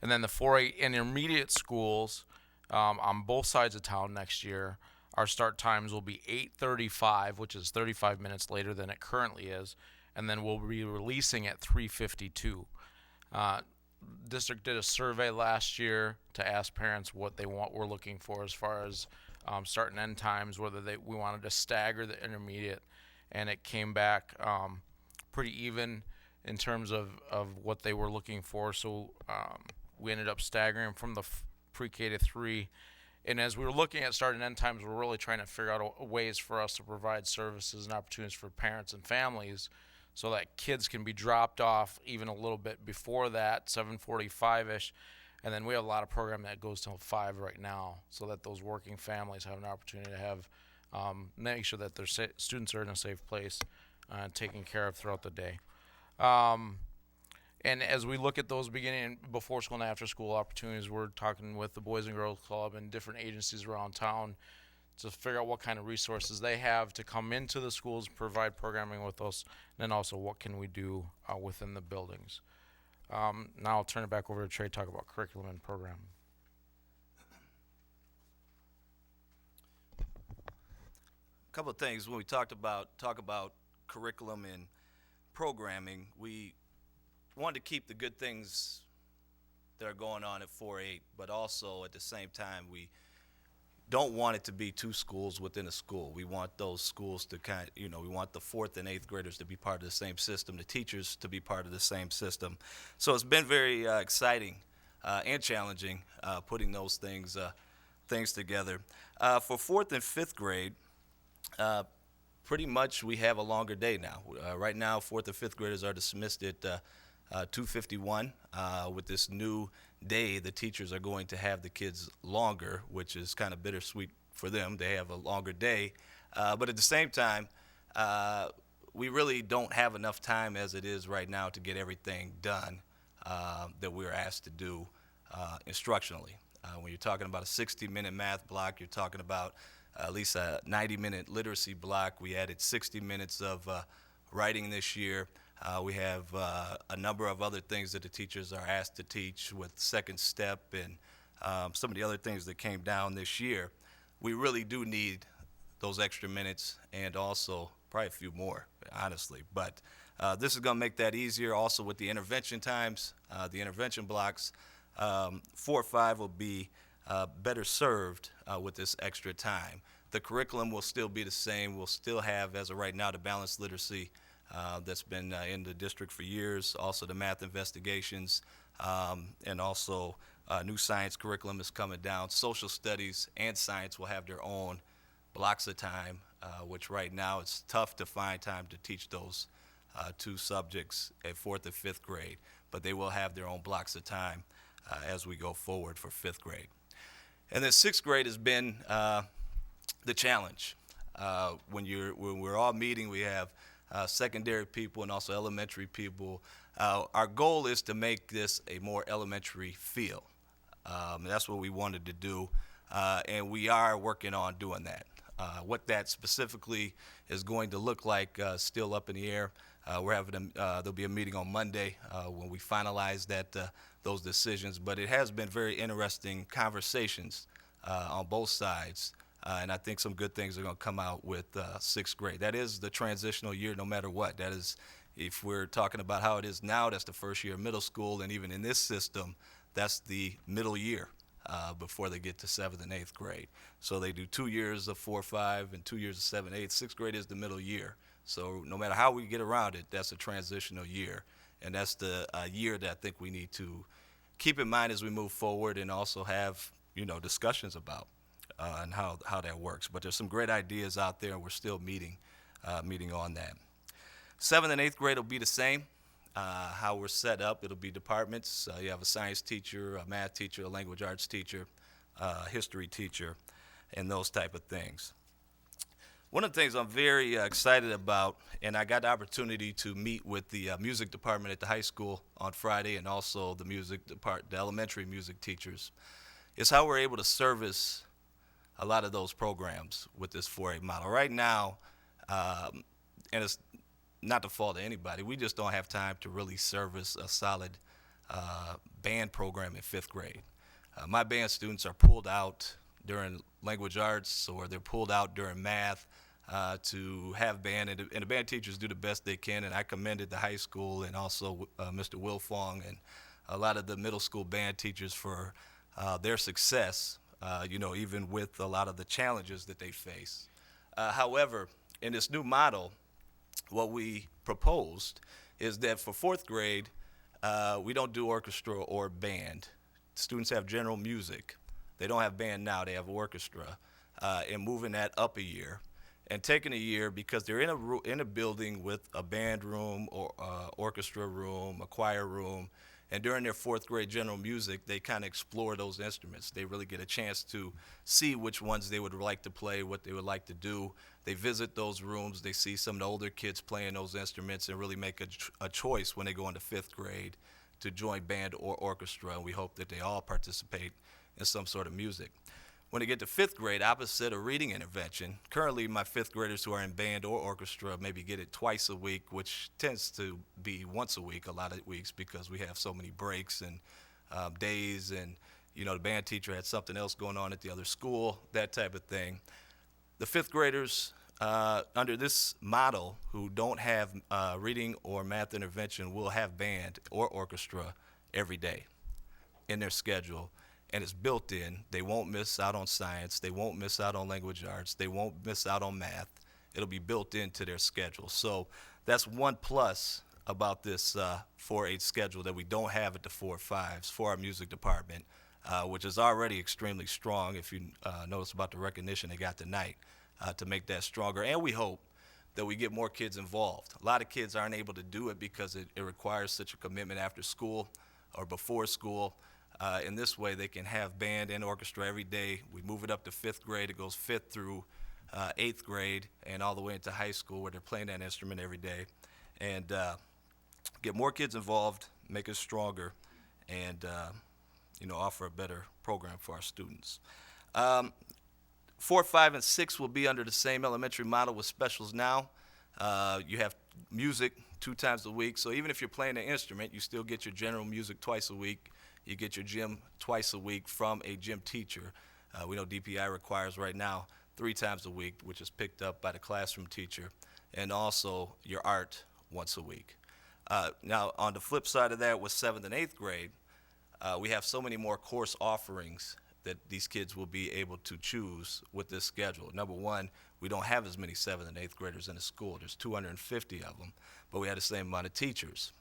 And then the 4-H intermediate schools on both sides of town next year, our start times will be 8:35, which is 35 minutes later than it currently is, and then we'll be releasing at 3:52. District did a survey last year to ask parents what we're looking for as far as start and end times, whether we wanted to stagger the intermediate, and it came back pretty even in terms of what they were looking for. So we ended up staggering from the pre-K to 3. And as we were looking at start and end times, we're really trying to figure out ways for us to provide services and opportunities for parents and families so that kids can be dropped off even a little bit before that, 7:45-ish. And then we have a lot of programming that goes till 5 right now, so that those working families have an opportunity to have, make sure that their students are in a safe place and taken care of throughout the day. And as we look at those beginning before school and after school opportunities, we're talking with the Boys and Girls Club and different agencies around town to figure out what kind of resources they have to come into the schools, provide programming with us, and then also what can we do within the buildings. Now I'll turn it back over to Trey to talk about curriculum and program. A couple of things when we talk about curriculum and programming, we wanted to keep the good things that are going on at 4-H, but also at the same time we don't want it to be two schools within a school. We want those schools to we want the 4th and 8th graders to be part of the same system, the teachers to be part of the same system. So it's been very exciting and challenging putting those things together. For 4th and 5th grade, pretty much we have a longer day now. Right now, 4th and 5th graders are dismissed at 2:51. With this new day, the teachers are going to have the kids longer, which is kind of bittersweet for them. They have a longer day. But at the same time, we really don't have enough time as it is right now to get everything done that we're asked to do instructionally. When you're talking about a 60-minute math block, you're talking about at least a 90-minute literacy block. We added 60 minutes of writing this year. We have a number of other things that the teachers are asked to teach with Second Step and some of the other things that came down this year. We really do need those extra minutes and also probably a few more, honestly. But this is going to make that easier. Also with the intervention times, the intervention blocks, 4 or 5 will be better served with this extra time. The curriculum will still be the same. We'll still have, as of right now, the balanced literacy that's been in the district for years, also the math investigations, and also new science curriculum is coming down. Social studies and science will have their own blocks of time, which right now it's tough to find time to teach those 2 subjects at 4th and 5th grade, but they will have their own blocks of time as we go forward for 5th grade. And then 6th grade has been the challenge. When we're all meeting, we have secondary people and also elementary people. Our goal is to make this a more elementary feel. That's what we wanted to do, and we are working on doing that. What that specifically is going to look like still up in the air. There'll be a meeting on Monday when we finalize those decisions. But it has been very interesting conversations on both sides. And I think some good things are going to come out with sixth grade. That is the transitional year no matter what. That is, if we're talking about how it is now, that's the first year of middle school. And even in this system, that's the middle year before they get to 7th and 8th grade. So they do 2 years of 4, 5, and 2 years of 7, 8. Sixth grade is the middle year. So no matter how we get around it, that's a transitional year. And that's the year that I think we need to keep in mind as we move forward and also have, discussions about and how that works. But there's some great ideas out there, and we're still meeting on that. 7th and 8th grade will be the same. How we're set up, it'll be departments. You have a science teacher, a math teacher, a language arts teacher, a history teacher, and those type of things. One of the things I'm very excited about, and I got the opportunity to meet with the music department at the high school on Friday, and also the elementary music teachers, is how we're able to service a lot of those programs with this 4A model. Right now, and it's not the fault of anybody, we just don't have time to really service a solid band program in 5th grade. My band students are pulled out during language arts, or they're pulled out during math to have band, and the band teachers do the best they can, and I commended the high school and also Mr. Wilfong and a lot of the middle school band teachers for their success, even with a lot of the challenges that they face. However, in this new model, what we proposed is that for 4th grade, we don't do orchestra or band. Students have general music. They don't have band now, they have orchestra, and moving that up a year. And taking a year because they're in a building with a band room or orchestra room, a choir room, and during their 4th grade general music, they kind of explore those instruments. They really get a chance to see which ones they would like to play, what they would like to do. They visit those rooms, they see some of the older kids playing those instruments, and really make a choice when they go into 5th grade to join band or orchestra, and we hope that they all participate in some sort of music. When they get to 5th grade, opposite a reading intervention, currently my 5th graders who are in band or orchestra maybe get it twice a week, which tends to be once a week a lot of weeks because we have so many breaks and days, and the band teacher had something else going on at the other school, that type of thing. The 5th graders under this model who don't have reading or math intervention will have band or orchestra every day in their schedule. And it's built in. They won't miss out on science. They won't miss out on language arts. They won't miss out on math. It'll be built into their schedule. So that's one plus about this 4-8 schedule that we don't have at the 4-5s for our music department, which is already extremely strong. If you notice about the recognition they got tonight, to make that stronger. And we hope that we get more kids involved. A lot of kids aren't able to do it because it requires such a commitment after school or before school. In this way, they can have band and orchestra every day. We move it up to 5th grade. It goes 5th through 8th grade and all the way into high school where they're playing that instrument every day. And get more kids involved, make it stronger, and offer a better program for our students. 4, 5, and 6 will be under the same elementary model with specials now. You have music 2 times a week. So even if you're playing an instrument, you still get your general music twice a week. You get your gym twice a week from a gym teacher. We know DPI requires right now 3 times a week, which is picked up by the classroom teacher, and also your art once a week. Now, on the flip side of that, with 7th and 8th grade, we have so many more course offerings that these kids will be able to choose with this schedule. Number one, we don't have as many 7th and 8th graders in the school. There's 250 of them, but we have the same amount of teachers.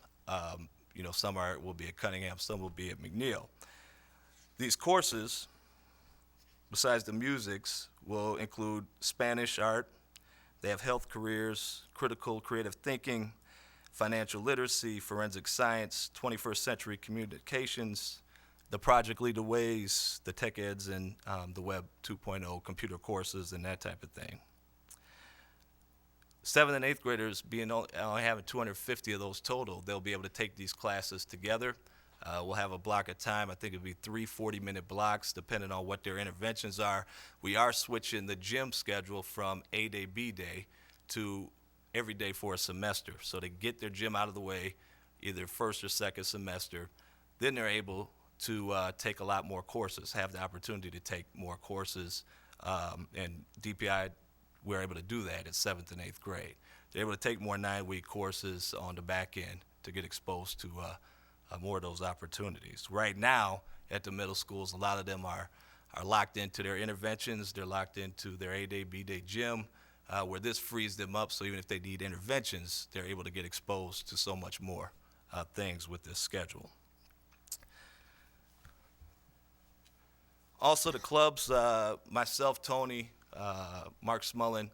Some will be at Cunningham, some will be at McNeil. These courses, besides the musics, will include Spanish art. They have health careers, critical creative thinking, financial literacy, forensic science, 21st century communications, the Project Lead the Ways, the tech eds, and the Web 2.0 computer courses and that type of thing. 7th and 8th graders only having 250 of those total, they'll be able to take these classes together. We'll have a block of time. I think it'll be 3 40-minute blocks depending on what their interventions are. We are switching the gym schedule from A day, B day to every day for a semester. So they get their gym out of the way, either first or second semester. Then they're able to take a lot more courses, have the opportunity to take more courses. And DPI, we're able to do that at 7th and 8th grade. They're able to take more 9-week courses on the back end to get exposed to more of those opportunities. Right now, at the middle schools, a lot of them are locked into their interventions. They're locked into their A-Day, B-Day gym, where this frees them up, so even if they need interventions, they're able to get exposed to so much more things with this schedule. Also, the clubs, myself, Tony, Mark Smullen,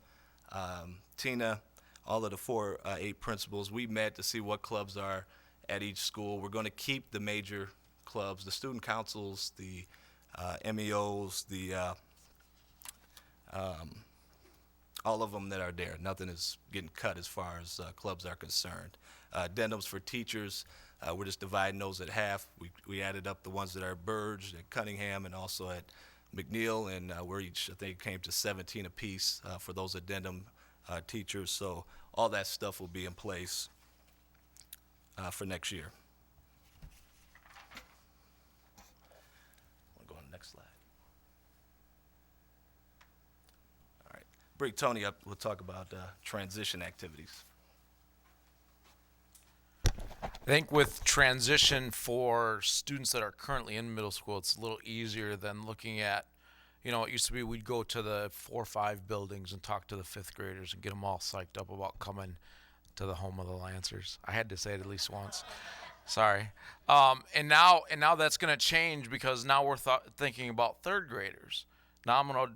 Tina, all of the 4-8 principals, we met to see what clubs are at each school. We're going to keep the major clubs, the student councils, the MEOs, all of them that are there. Nothing is getting cut as far as clubs are concerned. Addendums for teachers, we're just dividing those at half. We added up the ones that are at Burge, at Cunningham, and also at McNeil, and we're each, I think, came to 17 apiece for those addendum teachers. So all that stuff will be in place for next year. I'll go on the next slide. All right, bring Tony up. We'll talk about transition activities. I think with transition for students that are currently in middle school, it's a little easier than looking at, it used to be we'd go to the 4 or 5 buildings and talk to the 5th graders and get them all psyched up about coming to the home of the Lancers. I had to say it at least once. Sorry. And now that's going to change, because now we're thinking about 3rd graders. Now I'm going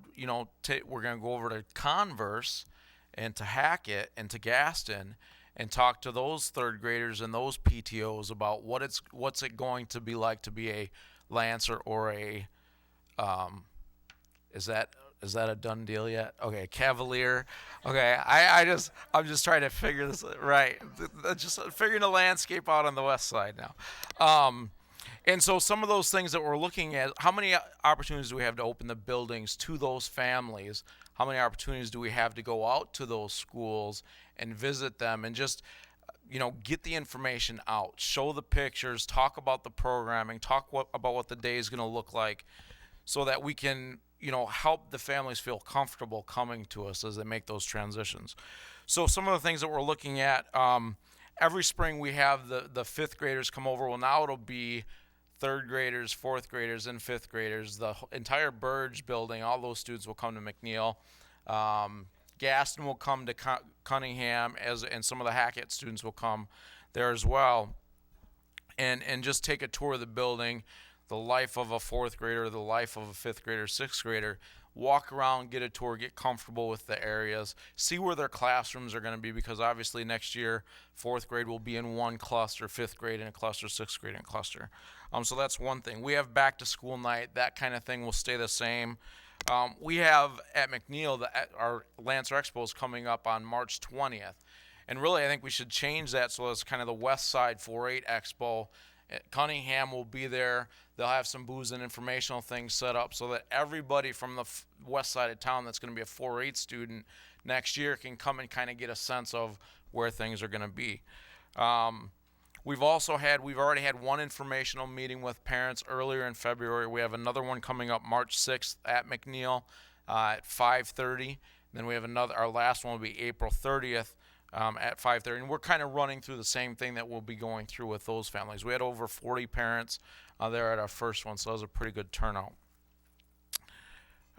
to, we're going to go over to Converse and to Hackett and to Gaston and talk to those 3rd graders and those PTOs about what's it going to be like to be a Lancer or a is that a done deal yet? Okay, Cavalier. Okay, I'm just trying to figure this right. Just figuring the landscape out on the west side now. And so some of those things that we're looking at, how many opportunities do we have to open the buildings to those families? How many opportunities do we have to go out to those schools and visit them and just, get the information out, show the pictures, talk about the programming, talk about what the day is going to look like, so that we can, help the families feel comfortable coming to us as they make those transitions. So some of the things that we're looking at, every spring we have the 5th graders come over. Well, now it'll be 3rd graders, 4th graders, and 5th graders. The entire Burge building, all those students will come to McNeil. Gaston will come to Cunningham, and some of the Hackett students will come there as well, and just take a tour of the building, the life of a 4th grader, the life of a 5th grader, 6th grader. Walk around, get a tour, get comfortable with the areas, see where their classrooms are going to be, because obviously next year 4th grade will be in one cluster, 5th grade in a cluster, 6th grade in a cluster. So that's one thing. We have back to school night. That kind of thing will stay the same. We have at McNeil, our Lancer Expo is coming up on March 20th. And really, I think we should change that so it's kind of the West Side 4-8 Expo. Cunningham will be there. They'll have some booths and informational things set up so that everybody from the west side of town that's going to be a 4-8 student next year can come and kind of get a sense of where things are going to be. We've already had one informational meeting with parents earlier in February. We have another one coming up March 6th at McNeil at 5:30. Then we have our last one will be April 30th at 5:30. And we're kind of running through the same thing that we'll be going through with those families. We had over 40 parents there at our first one, so that was a pretty good turnout.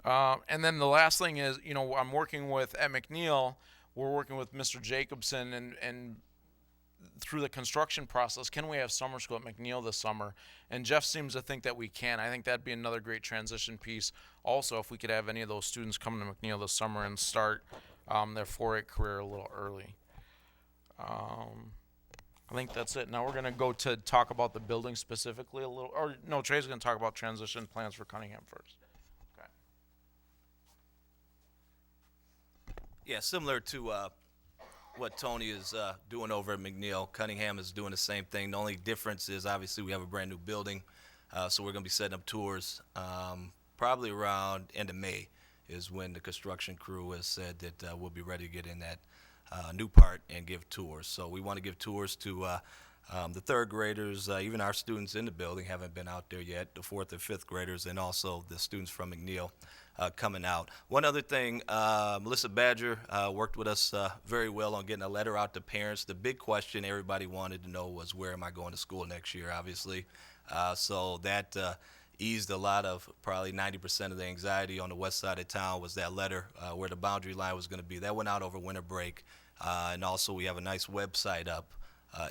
And then the last thing is, I'm working at McNeil, we're working with Mr. Jacobson and through the construction process, can we have summer school at McNeil this summer? And Jeff seems to think that we can. I think that'd be another great transition piece. Also, if we could have any of those students come to McNeil this summer and start their 4-8 career a little early. I think that's it. Now we're going to go to talk about the building specifically a little. Or no, Trey's going to talk about transition plans for Cunningham first. Okay. Yeah, similar to what Tony is doing over at McNeil, Cunningham is doing the same thing. The only difference is obviously we have a brand new building, so we're going to be setting up tours probably around end of May is when the construction crew has said that we'll be ready to get in that new part and give tours. So we want to give tours to the third graders, even our students in the building haven't been out there yet, the fourth and fifth graders, and also the students from McNeil coming out. One other thing, Melissa Badger worked with us very well on getting a letter out to parents. The big question everybody wanted to know was, where am I going to school next year, obviously. So that eased a lot of, probably 90% of the anxiety on the west side of town was that letter where the boundary line was going to be. That went out over winter break. And also we have a nice website up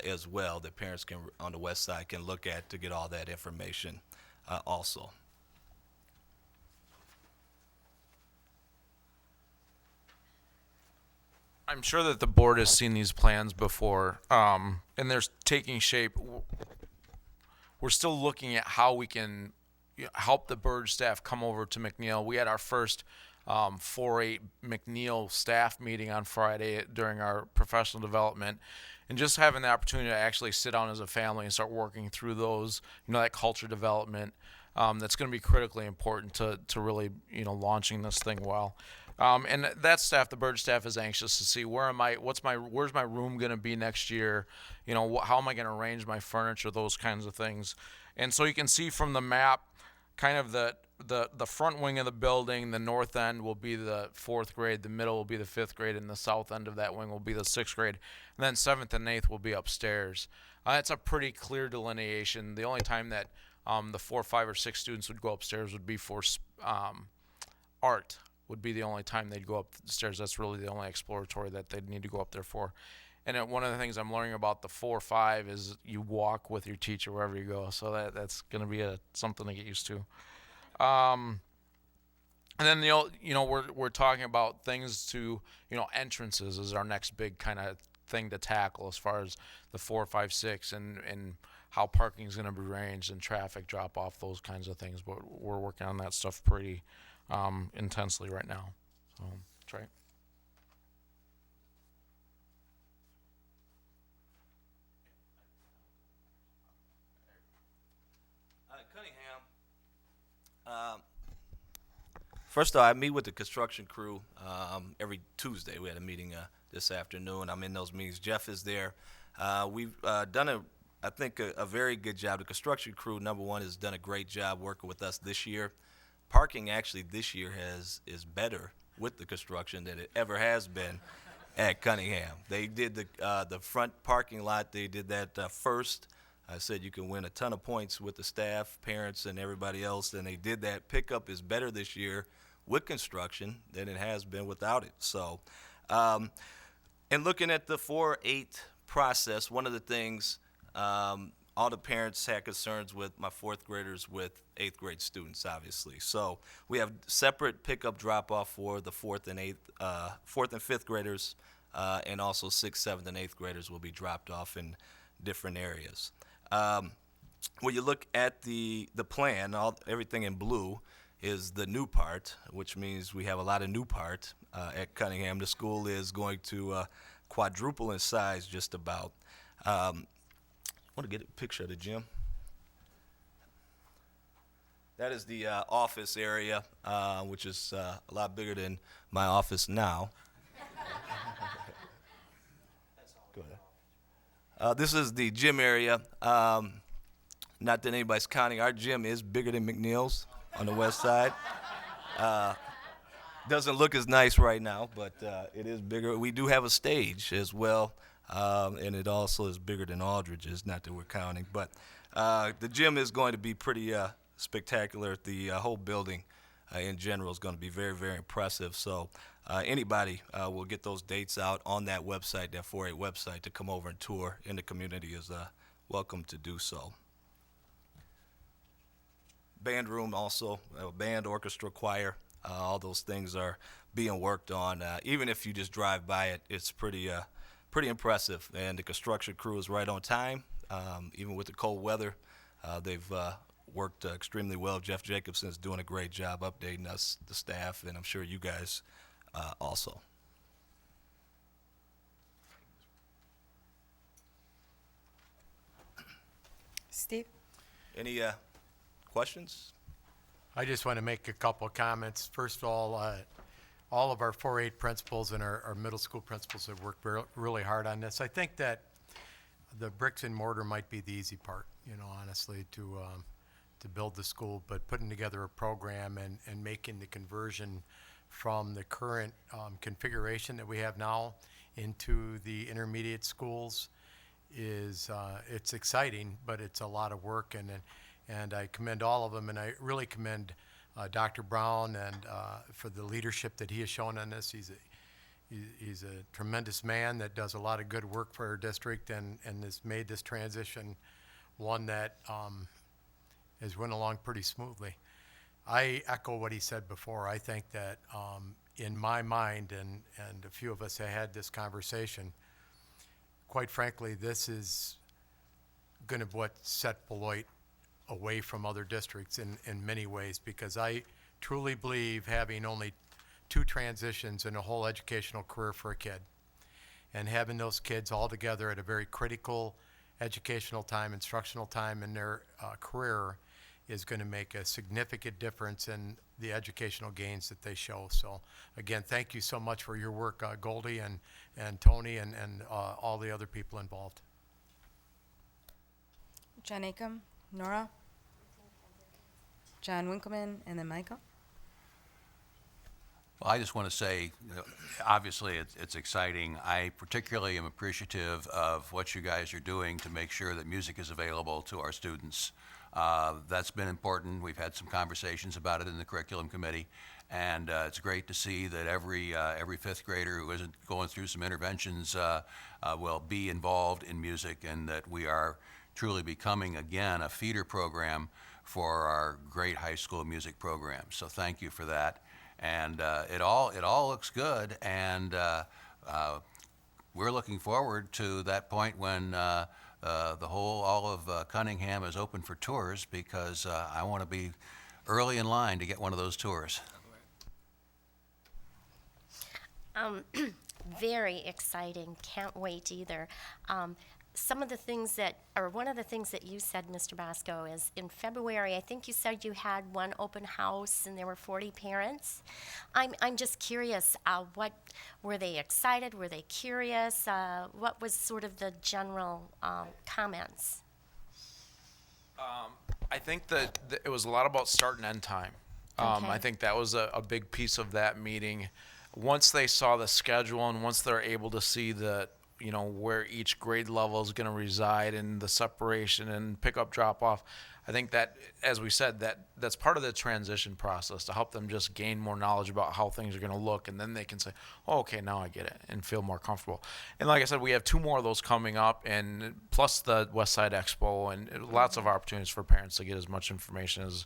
as well that parents can, on the west side, can look at to get all that information also. I'm sure that the board has seen these plans before, and they're taking shape. We're still looking at how we can help the Burge staff come over to McNeil. We had our first 4-8 McNeil staff meeting on Friday during our professional development, and just having the opportunity to actually sit down as a family and start working through those, that culture development, that's going to be critically important to really, launching this thing well. And that staff, the Burge staff, is anxious to see where's my room going to be next year? How am I going to arrange my furniture? Those kinds of things. And so you can see from the map, kind of the front wing of the building. The north end will be the 4th grade, the middle will be the 5th grade, and the south end of that wing will be the 6th grade. And then 7th and 8th will be upstairs. It's a pretty clear delineation. The only time that the 4, 5, or 6 students would go upstairs would be for art. Would be the only time they'd go upstairs. That's really the only exploratory that they'd need to go up there for. And one of the things I'm learning about the 4, 5 is you walk with your teacher wherever you go. So that's going to be something to get used to. And then we're talking about things to entrances is our next big kind of thing to tackle as far as the 4, 5, 6 and how parking is going to be arranged and traffic drop off, those kinds of things. But we're working on that stuff pretty intensely right now. So that's right. Cunningham. First of all, I meet with the construction crew every Tuesday. We had a meeting this afternoon. I'm in those meetings. Jeff is there. We've done I think a very good job. The construction crew, number one, has done a great job working with us this year. Parking actually this year is better with the construction than it ever has been at Cunningham. They did the front parking lot. They did that first. I said you can win a ton of points with the staff, parents, and everybody else, and they did that. Pickup is better this year with construction than it has been without it. So, and looking at the 4-8 process, one of the things all the parents had concerns with my 4th graders with 8th grade students, obviously. So we have separate pickup drop-off for the 4th and 5th graders, and also 6th, 7th, and 8th graders will be dropped off in different areas. When you look at the plan, everything in blue is the new part, which means we have a lot of new part at Cunningham. The school is going to quadruple in size just about. I want to get a picture of the gym. That is the office area, which is a lot bigger than my office now. Go ahead. This is the gym area. Not that anybody's counting. Our gym is bigger than McNeil's on the west side. Doesn't look as nice right now, but it is bigger. We do have a stage as well. And it also is bigger than Aldridge's, not that we're counting. But the gym is going to be pretty spectacular. The whole building in general is going to be very, very impressive. So anybody will get those dates out on that website, that 4-8 website, to come over and tour in the community is welcome to do so. Band room also, band, orchestra, choir, all those things are being worked on. Even if you just drive by it, it's pretty impressive, and the construction crew is right on time. Even with the cold weather, they've worked extremely well. Jeff Jacobson is doing a great job updating us, the staff, and I'm sure you guys also. Steve? Any questions? I just want to make a couple of comments. First of all, all of our 4-H principals and our middle school principals have worked really hard on this. I think that the bricks and mortar might be the easy part, honestly, to build the school, but putting together a program and making the conversion from the current configuration that we have now into the intermediate schools is it's exciting, but it's a lot of work, and I commend all of them, and I really commend Dr. Brown and for the leadership that he has shown on this. He's a tremendous man that does a lot of good work for our district and has made this transition one that has went along pretty smoothly. I echo what he said before. I think that in my mind, and a few of us have had this conversation, quite frankly, this is going to what set Beloit away from other districts in many ways, because I truly believe having only 2 transitions in a whole educational career for a kid, and having those kids all together at a very critical educational time, instructional time in their career is going to make a significant difference in the educational gains that they show. So again, thank you so much for your work, Goldie and Tony and all the other people involved. John Acom, Nora, John Winkleman, and then Michael. Well, I just want to say, obviously, it's exciting. I particularly am appreciative of what you guys are doing to make sure that music is available to our students. That's been important. We've had some conversations about it in the curriculum committee, and it's great to see that every 5th grader who isn't going through some interventions will be involved in music, and that we are truly becoming, again, a feeder program for our great high school music program. So thank you for that. And it all looks good, and we're looking forward to that point when all of Cunningham is open for tours, because I want to be early in line to get one of those tours. Very exciting. Can't wait either. Some of the things one of the things that you said, Mr. Basco, is in February, I think you said you had one open house and there were 40 parents. I'm just curious, what were they excited? Were they curious? What was sort of the general comments? I think that it was a lot about start and end time. Okay. I think that was a big piece of that meeting. Once they saw the schedule and once they're able to see where each grade level is going to reside and the separation and pick up, drop off, I think that, as we said, that's part of the transition process to help them just gain more knowledge about how things are going to look, and then they can say, oh, okay, now I get it, and feel more comfortable. And like I said, we have 2 more of those coming up, and plus the West Side Expo, and lots of opportunities for parents to get as much information as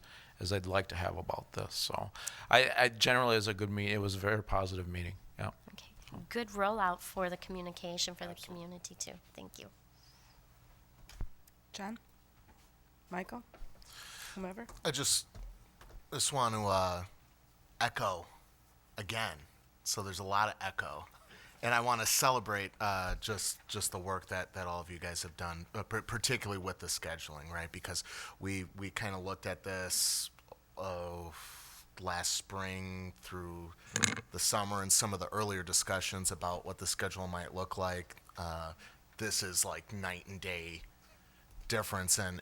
they'd like to have about this. So I generally, as a good meeting, it was a very positive meeting. Yeah. Okay. Good rollout for the communication for the community too. Thank you. John? Michael? Whomever? I just want to echo again. So there's a lot of echo. And I want to celebrate just the work that all of you guys have done, particularly with the scheduling, right? Because we kind of looked at this last spring through the summer and some of the earlier discussions about what the schedule might look like. This is like night and day difference, and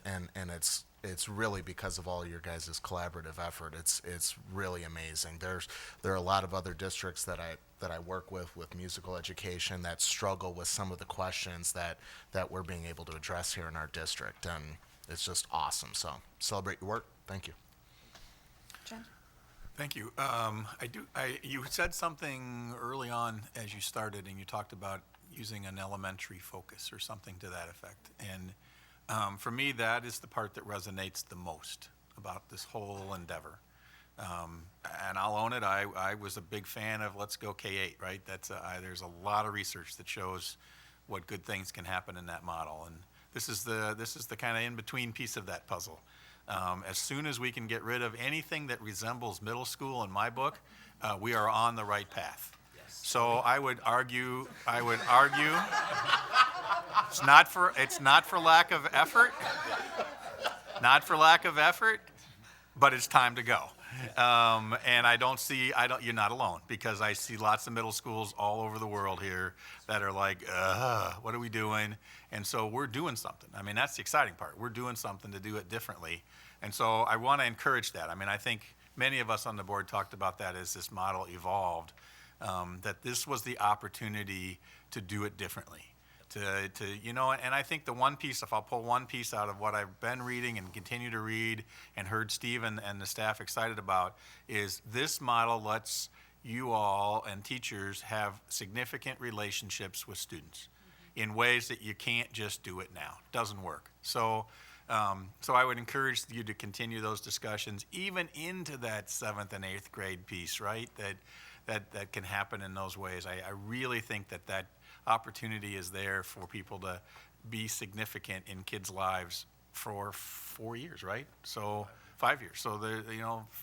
it's really because of all your guys' collaborative effort. It's really amazing. There are a lot of other districts that I work with musical education that struggle with some of the questions that we're being able to address here in our district, and it's just awesome. So celebrate your work. Thank you. John? Thank you. You said something early on as you started, and you talked about using an elementary focus or something to that effect. And for me, that is the part that resonates the most about this whole endeavor. And I'll own it. I was a big fan of Let's Go K-8, right? There's a lot of research that shows what good things can happen in that model. And this is the kind of in-between piece of that puzzle. As soon as we can get rid of anything that resembles middle school in my book, we are on the right path. Yes. So I would argue it's not for lack of effort, but it's time to go. And you're not alone, because I see lots of middle schools all over the world here that are like, what are we doing? And so we're doing something. I mean, that's the exciting part. We're doing something to do it differently. And so I want to encourage that. I mean, I think many of us on the board talked about that as this model evolved, that this was the opportunity to do it differently. And I think the one piece, if I'll pull one piece out of what I've been reading and continue to read and heard Steve and the staff excited about, is this model lets you all and teachers have significant relationships with students in ways that you can't just do it now. It doesn't work. So I would encourage you to continue those discussions, even into that 7th and 8th grade piece, right? That can happen in those ways. I really think that opportunity is there for people to be significant in kids' lives for 4 years, right? So 5 years. So there,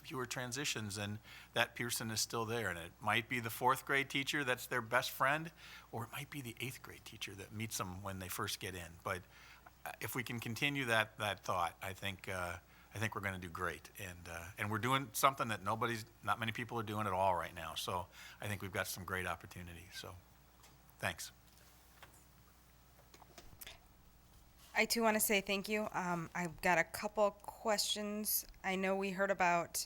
fewer transitions, and that person is still there. And it might be the 4th grade teacher that's their best friend, or it might be the 8th grade teacher that meets them when they first get in. But if we can continue that thought, I think we're going to do great. And we're doing something that not many people are doing at all right now. So I think we've got some great opportunity. So thanks. I too want to say thank you. I've got a couple questions. I know we heard about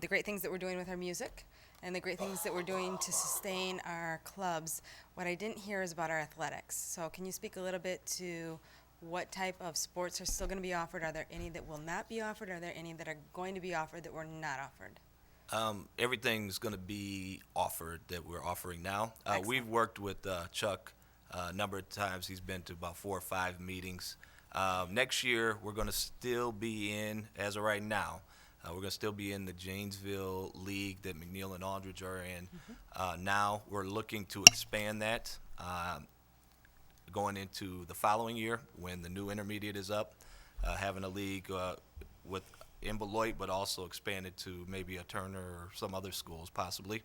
the great things that we're doing with our music and the great things that we're doing to sustain our clubs. What I didn't hear is about our athletics. So can you speak a little bit to what type of sports are still going to be offered? Are there any that will not be offered? Are there any that are going to be offered that were not offered? Everything's going to be offered that we're offering now. We've worked with Chuck a number of times. He's been to about 4 or 5 meetings. Next year, we're going to still be in, as of right now, we're going to still be in the Janesville League that McNeil and Aldridge are in. Now we're looking to expand that going into the following year when the new intermediate is up, having a league in Beloit, but also expanded to maybe a Turner or some other schools possibly.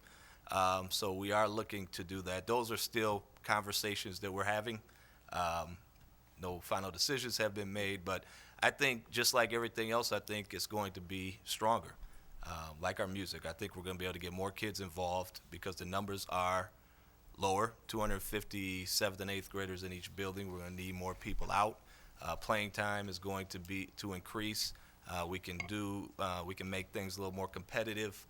So we are looking to do that. Those are still conversations that we're having. No final decisions have been made, but I think just like everything else, I think it's going to be stronger. Like our music, I think we're going to be able to get more kids involved because the numbers are lower, 250 7th and 8th graders in each building. We're going to need more people out. Playing time is going to increase. We can make things a little more competitive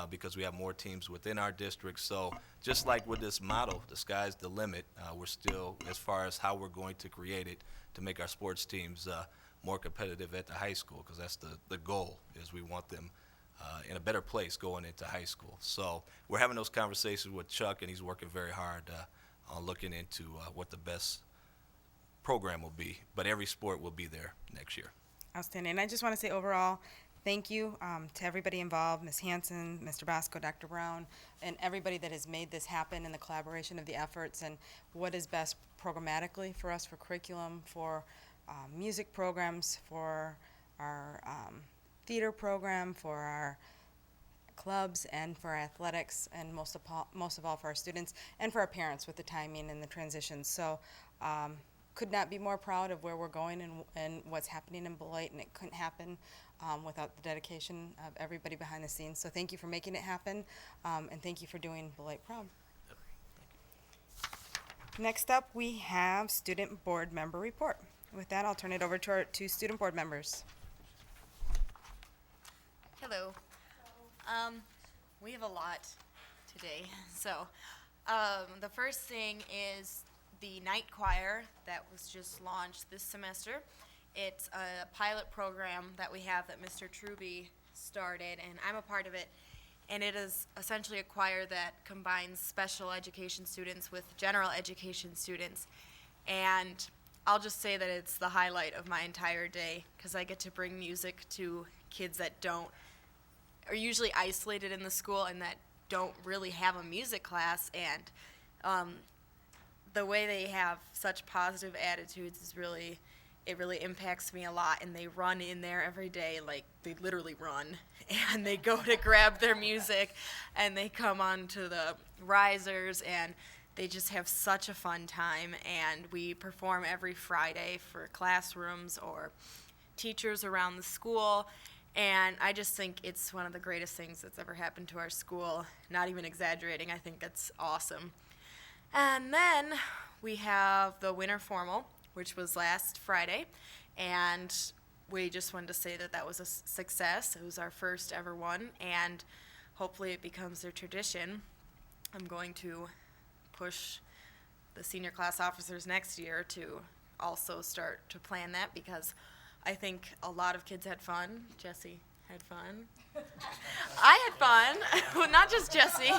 because we have more teams within our district. So just like with this model, the sky's the limit. We're still, as far as how we're going to create it, to make our sports teams more competitive at the high school, because that's the goal, is we want them in a better place going into high school. So we're having those conversations with Chuck, and he's working very hard on looking into what the best program will be. But every sport will be there next year. Outstanding. And I just want to say overall, thank you to everybody involved, Ms. Hanson, Mr. Bosco, Dr. Brown, and everybody that has made this happen, and the collaboration of the efforts and what is best programmatically for us, for curriculum, for music programs, for our theater program, for our clubs, and for our athletics, and most of all for our students and for our parents with the timing and the transitions. So could not be more proud of where we're going and what's happening in Beloit, and it couldn't happen without the dedication of everybody behind the scenes. So thank you for making it happen, and thank you for doing Beloit proud. Next up, we have student board member report. With that, I'll turn it over to our 2 student board members. Hello. We have a lot today. So the first thing is the night choir that was just launched this semester. It's a pilot program that we have that Mr. Truby started, and I'm a part of it. And it is essentially a choir that combines special education students with general education students. And I'll just say that it's the highlight of my entire day, because I get to bring music to kids that are usually isolated in the school and that don't really have a music class. And the way they have such positive attitudes is really impacts me a lot. And they run in there every day, like they literally run, and they go to grab their music, and they come onto the risers, and they just have such a fun time. And we perform every Friday for classrooms or teachers around the school. And I just think it's one of the greatest things that's ever happened to our school. Not even exaggerating, I think it's awesome. And then we have the winter formal, which was last Friday, and we just wanted to say that that was a success. It was our first ever one, and hopefully it becomes a tradition. I'm going to push the senior class officers next year to also start to plan that, because I think a lot of kids had fun. Jesse had fun. I had fun, not just Jesse.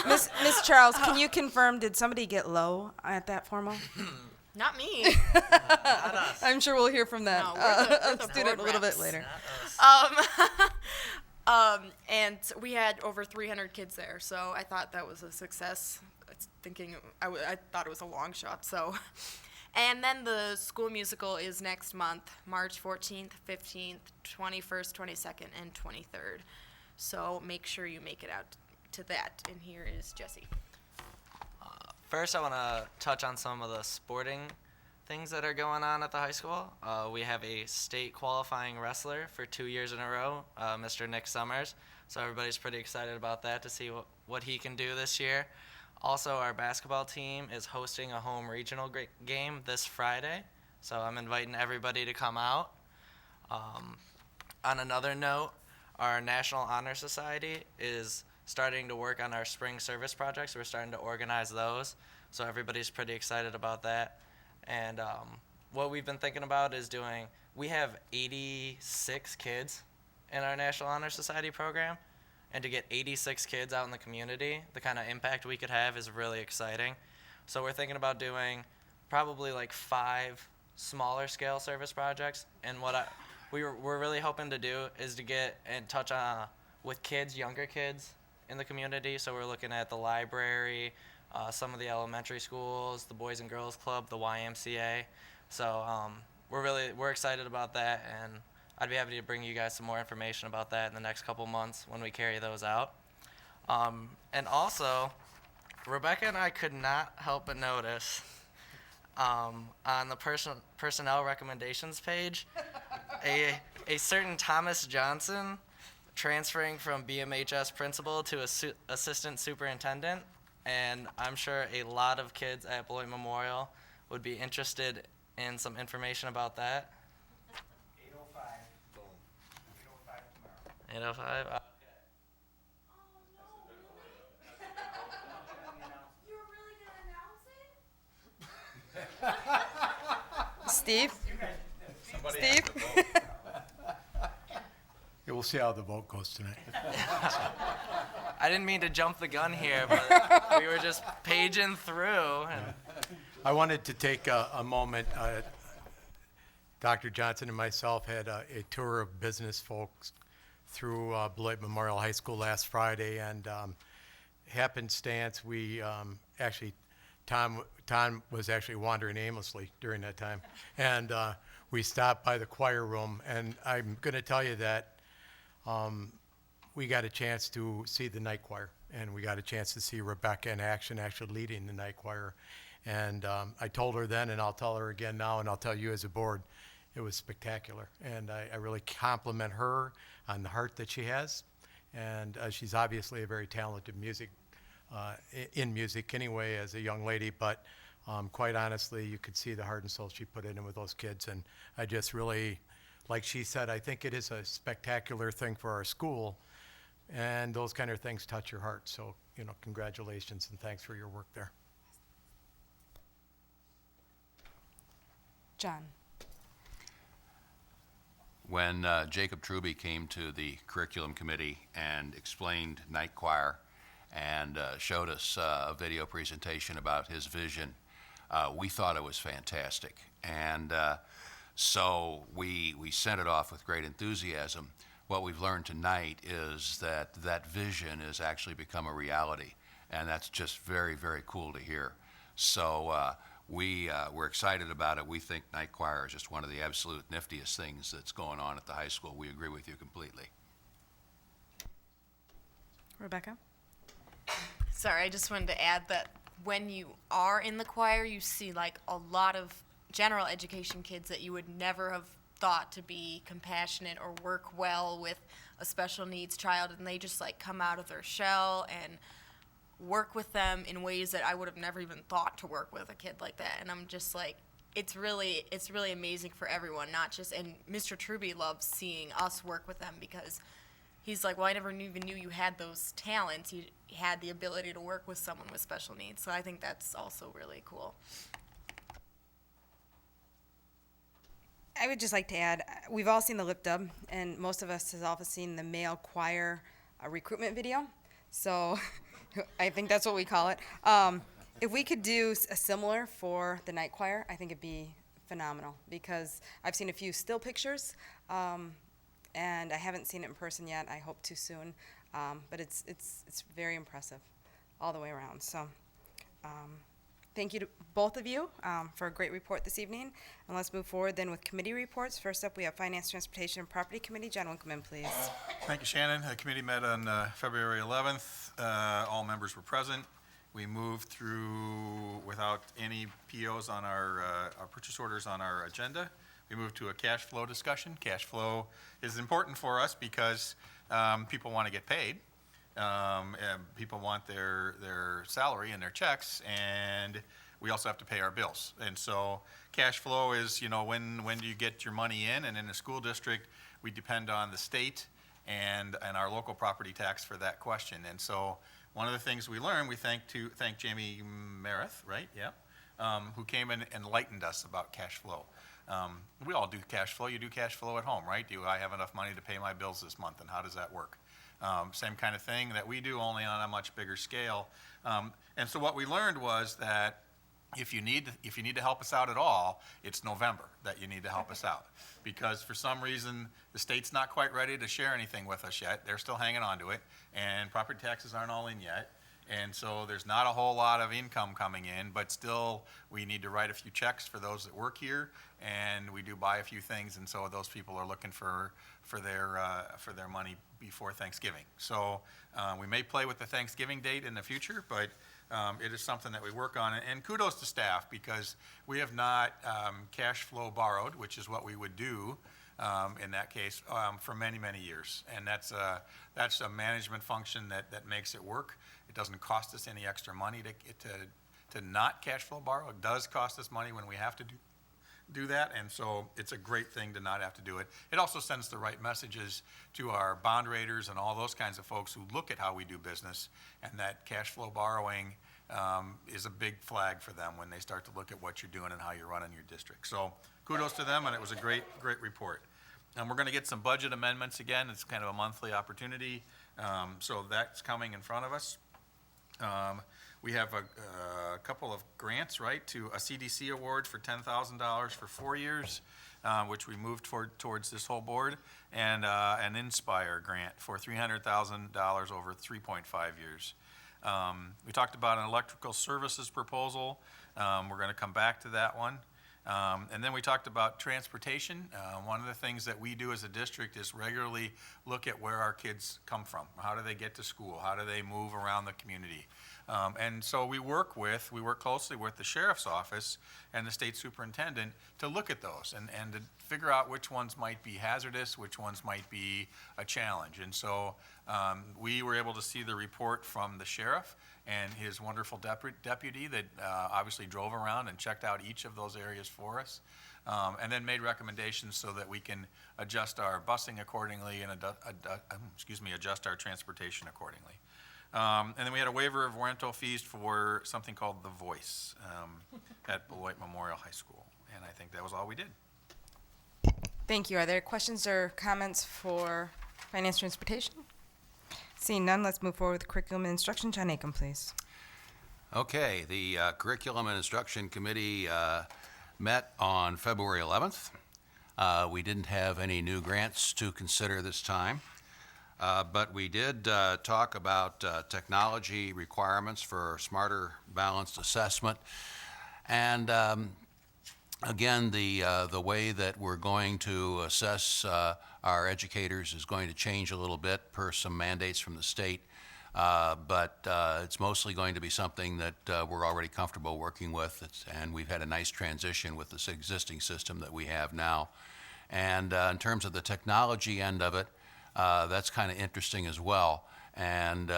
Miss Charles, can you confirm, did somebody get low at that formal? Not me. I'm sure we'll hear from that No, we're the student a board little bit reps. later. And we had over 300 kids there, so I thought that was a success. I thought it was a long shot, so. And then the school musical is next month, March 14th, 15th, 21st, 22nd, and 23rd. So make sure you make it out to that. And here is Jesse. First, I want to touch on some of the sporting things that are going on at the high school. We have a state qualifying wrestler for 2 years in a row, Mr. Nick Summers. So everybody's pretty excited about that, to see what he can do this year. Also, our basketball team is hosting a home regional game this Friday, so I'm inviting everybody to come out. On another note, our National Honor Society is starting to work on our spring service projects. We're starting to organize those, so everybody's pretty excited about that. And what we've been thinking about is we have 86 kids in our National Honor Society program, and to get 86 kids out in the community, the kind of impact we could have is really exciting. So we're thinking about doing probably like 5 smaller scale service projects, and what we're really hoping to do is to get in touch with kids, younger kids in the community. So we're looking at the library, some of the elementary schools, the Boys and Girls Club, the YMCA. So we're excited about that, and I'd be happy to bring you guys some more information about that in the next couple months when we carry those out. And also, Rebecca and I could not help but notice on the personnel recommendations page, a certain Thomas Johnson transferring from BMHS principal to assistant superintendent. And I'm sure a lot of kids at Beloit Memorial would be interested in some information about that. 8:05. Okay. Steve? Steve? Yeah, we'll see how the vote goes tonight. I didn't mean to jump the gun here, but we were just paging through. And I wanted to take a moment. Dr. Johnson and myself had a tour of business folks through Beloit Memorial High School last Friday, and happenstance, we actually, Tom was actually wandering aimlessly during that time, and we stopped by the choir room, and I'm going to tell you that we got a chance to see the night choir, and we got a chance to see Rebecca in action, actually leading the night choir, and I told her then, and I'll tell her again now, and I'll tell you as a board, it was spectacular, and I really compliment her on the heart that she has, and she's obviously a very talented in music anyway as a young lady, but quite honestly, you could see the heart and soul she put in with those kids, and I just really, like she said, I think it is a spectacular thing for our school, and those kind of things touch your heart, so, congratulations and thanks for your work there. John. When Jacob Truby came to the curriculum committee and explained night choir and showed us a video presentation about his vision, we thought it was fantastic. And so we sent it off with great enthusiasm. What we've learned tonight is that vision has actually become a reality, and that's just very, very cool to hear. So we're excited about it. We think night choir is just one of the absolute niftiest things that's going on at the high school. We agree with you completely. Rebecca? Sorry, I just wanted to add that when you are in the choir, you see like a lot of general education kids that you would never have thought to be compassionate or work well with a special needs child, and they just like come out of their shell and work with them in ways that I would have never even thought to work with a kid like that. And I'm just like, it's really amazing for everyone, not just, and Mr. Truby loves seeing us work with them because he's like, well, I never even knew you had those talents. You had the ability to work with someone with special needs. So I think that's also really cool. I would just like to add, we've all seen the lip dub, and most of us have also seen the male choir recruitment video. So I think that's what we call it. If we could do a similar for the night choir, I think it'd be phenomenal, because I've seen a few still pictures, and I haven't seen it in person yet. I hope to soon, but it's very impressive all the way around. So thank you to both of you for a great report this evening. And let's move forward then with committee reports. First up, we have Finance, Transportation, and Property Committee. John Winkelman, please. Thank you, Shannon. The committee met on February 11th. All members were present. We moved through without any POs on our purchase orders on our agenda. We moved to a cash flow discussion. Cash flow is important for us because people want to get paid. And people want their salary and their checks, and we also have to pay our bills. And so cash flow is, when do you get your money in? And in a school district, we depend on the state and our local property tax for that question. And so one of the things we learned, we thank Jamie Merith, right? Yeah. Who came and enlightened us about cash flow. We all do cash flow. You do cash flow at home, right? Do I have enough money to pay my bills this month, and how does that work? Same kind of thing that we do, only on a much bigger scale. And so what we learned was that if you need to help us out at all, it's November that you need to help us out. Because for some reason, the state's not quite ready to share anything with us yet. They're still hanging on to it, and property taxes aren't all in yet. And so there's not a whole lot of income coming in, but still we need to write a few checks for those that work here, and we do buy a few things, and so those people are looking for their money before Thanksgiving. So we may play with the Thanksgiving date in the future, but it is something that we work on. And kudos to staff, because we have not cash flow borrowed, which is what we would do in that case, for many, many years. And that's a management function that makes it work. It doesn't cost us any extra money to not cash flow borrow. It does cost us money when we have to do that, and so it's a great thing to not have to do it. It also sends the right messages to our bond raters and all those kinds of folks who look at how we do business, and that cash flow borrowing is a big flag for them when they start to look at what you're doing and how you're running your district. So kudos to them, and it was a great report. And we're going to get some budget amendments again. It's kind of a monthly opportunity, so that's coming in front of us. We have a couple of grants, right, to a CDC award for $10,000 for 4 years, which we moved towards this whole board, and an Inspire grant for $300,000 over 3.5 years. We talked about an electrical services proposal. We're going to come back to that one. And then we talked about transportation. One of the things that we do as a district is regularly look at where our kids come from. How do they get to school? How do they move around the community? And so we work closely with the sheriff's office and the state superintendent to look at those and to figure out which ones might be hazardous, which ones might be a challenge. And so we were able to see the report from the sheriff and his wonderful deputy that obviously drove around and checked out each of those areas for us, and then made recommendations so that we can adjust our busing accordingly and adjust our transportation accordingly. And then we had a waiver of rental fees for something called The Voice at Beloit Memorial High School, and I think that was all we did. Thank you. Are there questions or comments for Finance, Transportation? Seeing none, let's move forward with Curriculum and Instruction. John Aiken, please. Okay, the Curriculum and Instruction Committee met on February 11th. We didn't have any new grants to consider this time, but we did talk about technology requirements for smarter balanced assessment. And again, the way that we're going to assess our educators is going to change a little bit per some mandates from the state, but it's mostly going to be something that we're already comfortable working with, and we've had a nice transition with this existing system that we have now. And in terms of the technology end of it, that's kind of interesting as well. And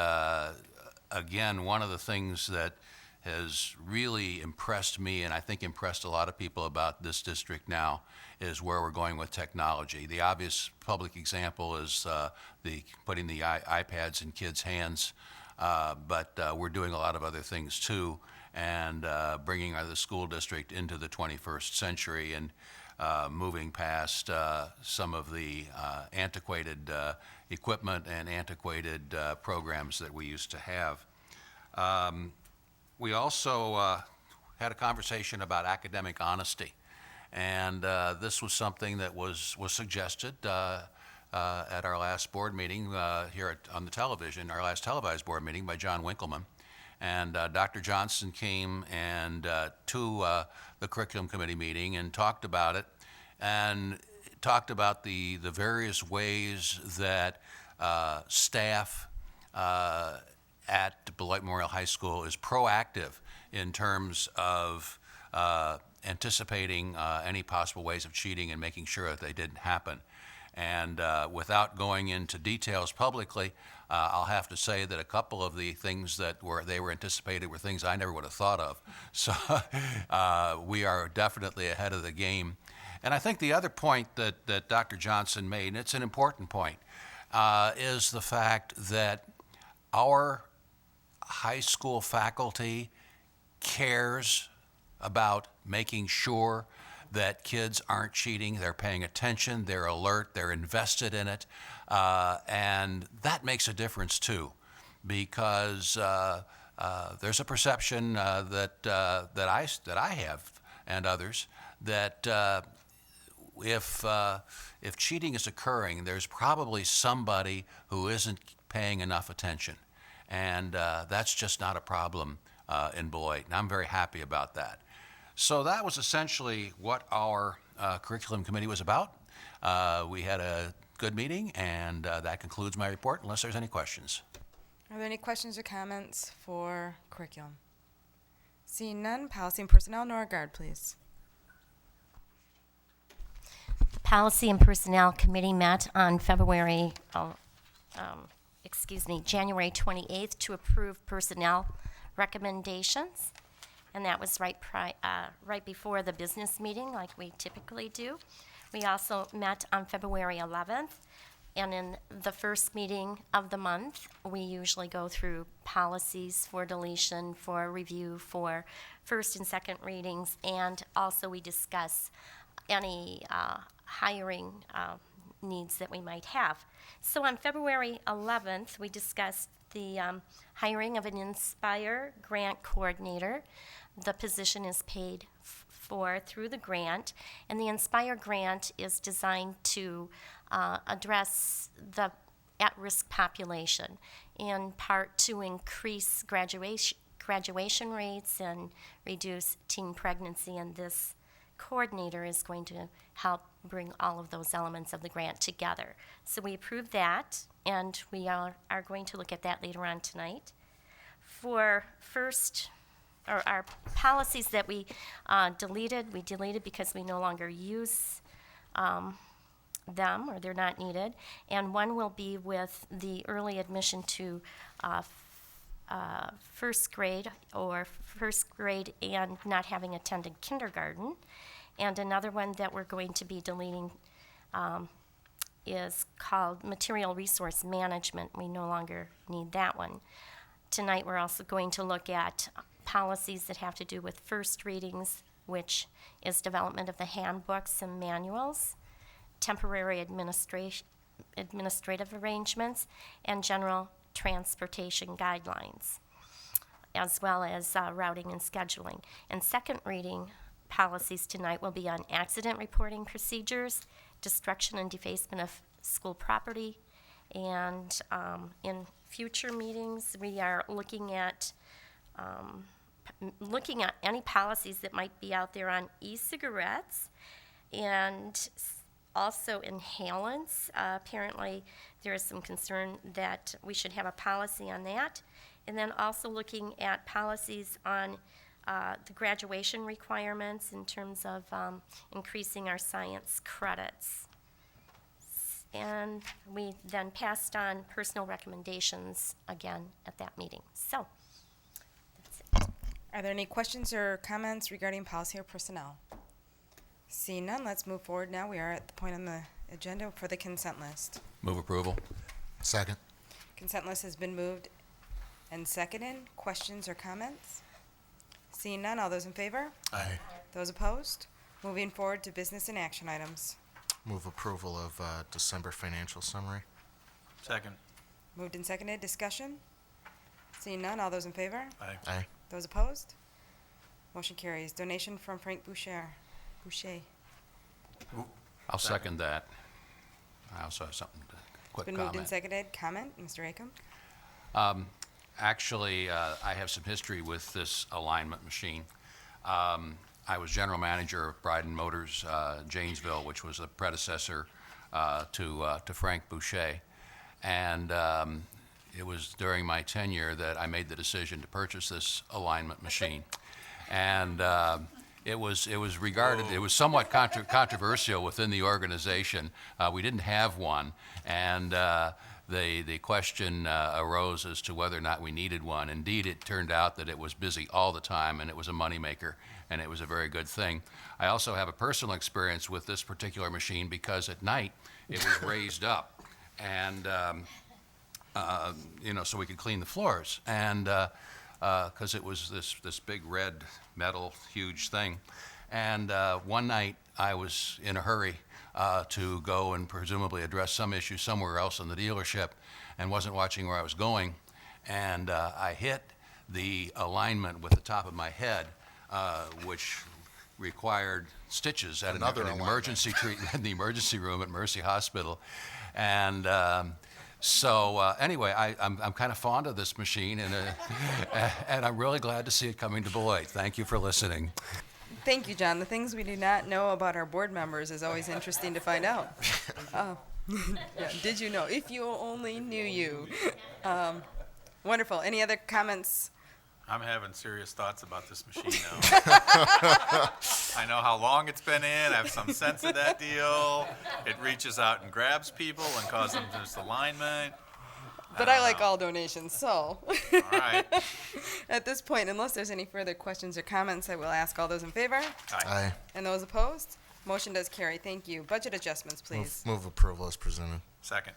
again, one of the things that has really impressed me, and I think impressed a lot of people about this district now, is where we're going with technology. The obvious public example is putting the iPads in kids' hands, but we're doing a lot of other things too, and bringing the school district into the 21st century and moving past some of the antiquated equipment and antiquated programs that we used to have. We also had a conversation about academic honesty, and this was something that was suggested at our last board meeting here on the television, our last televised board meeting by John Winkleman. And Dr. Johnson came and to the curriculum committee meeting and talked about it, and talked about the various ways that staff at Beloit Memorial High School is proactive in terms of anticipating any possible ways of cheating and making sure that they didn't happen. And without going into details publicly, I'll have to say that a couple of the things that they were anticipated were things I never would have thought of. So we are definitely ahead of the game. And I think the other point that Dr. Johnson made, and it's an important point, is the fact that our high school faculty cares about making sure that kids aren't cheating. They're paying attention, they're alert, they're invested in it, and that makes a difference too, because there's a perception that I have and others that if cheating is occurring, there's probably somebody who isn't paying enough attention, and that's just not a problem in Beloit, and I'm very happy about that. So that was essentially what our curriculum committee was about. We had a good meeting, and that concludes my report, unless there's any questions. Are there any questions or comments for curriculum? Seeing none, policy and personnel, Nora Guard, please. The Policy and Personnel Committee met on January 28th to approve personnel recommendations. And that was right before the business meeting, like we typically do. We also met on February 11th, and in the first meeting of the month, we usually go through policies for deletion, for review, for first and second readings, and also we discuss any hiring needs that we might have. So on February 11th, we discussed the hiring of an Inspire grant coordinator. The position is paid for through the grant, and the Inspire grant is designed to address the at-risk population, in part to increase graduation rates and reduce teen pregnancy, and this coordinator is going to help bring all of those elements of the grant together. So we approved that, and we are going to look at that later on tonight. For our policies that we deleted because we no longer use them, or they're not needed. And one will be with the early admission to first grade and not having attended kindergarten. And another one that we're going to be deleting is called material resource management. We no longer need that one. Tonight we're also going to look at policies that have to do with first readings, which is development of the handbooks and manuals, temporary administrative arrangements, and general transportation guidelines, as well as routing and scheduling. And second reading policies tonight will be on accident reporting procedures, destruction and defacement of school property, and in future meetings we are looking at any policies that might be out there on e-cigarettes and also inhalants. Apparently there is some concern that we should have a policy on that. And then also looking at policies on the graduation requirements in terms of increasing our science credits. And we then passed on personal recommendations again at that meeting. So, Are there any questions or comments regarding policy or personnel? Seeing none, let's move forward now. We are at the point on the agenda for the consent list. Move approval. Second. Consent list has been moved and seconded. Questions or comments? Seeing none, all those in favor? Aye. Those opposed? Moving forward to business and action items. Move approval of December financial summary. Second. Moved and seconded. Discussion? Seeing none, all those in favor? Aye. Aye. Those opposed? Motion carries. Donation from Frank Boucher. I'll second that. I also have something to, quick Been moved and comment. seconded. Comment, Mr. Acom? Actually, I have some history with this alignment machine. I was general manager of Bryden Motors, Janesville, which was a predecessor to Frank Boucher. And it was during my tenure that I made the decision to purchase this alignment machine. And it was regarded, it was somewhat controversial within the organization. We didn't have one, and the question arose as to whether or not we needed one. Indeed, it turned out that it was busy all the time, and it was a moneymaker, and it was a very good thing. I also have a personal experience with this particular machine because at night it was raised up, and so we could clean the floors, and because it was this big red metal huge thing. And one night I was in a hurry to go and presumably address some issue somewhere else in the dealership and wasn't watching where I was going, and I hit the alignment with the top of my head, which required stitches at Another an alignment. emergency treatment in the emergency room at Mercy Hospital. And anyway, I'm kind of fond of this machine, and I'm really glad to see it coming to Beloit. Thank you for listening. Thank you, John. The things we do not know about our board members is always interesting to find out. Yeah, did you know? If you only knew you. Wonderful. Any other comments? I'm having serious thoughts about this machine now. I know how long it's been in. I have some sense of that deal. It reaches out and grabs people and causes them to disalignment. But I like all donations, so. All right. At this point, unless there's any further questions or comments, I will ask all those in favor. Aye. And those opposed? Motion does carry. Thank you. Budget adjustments, please. Move approval as presented. Second.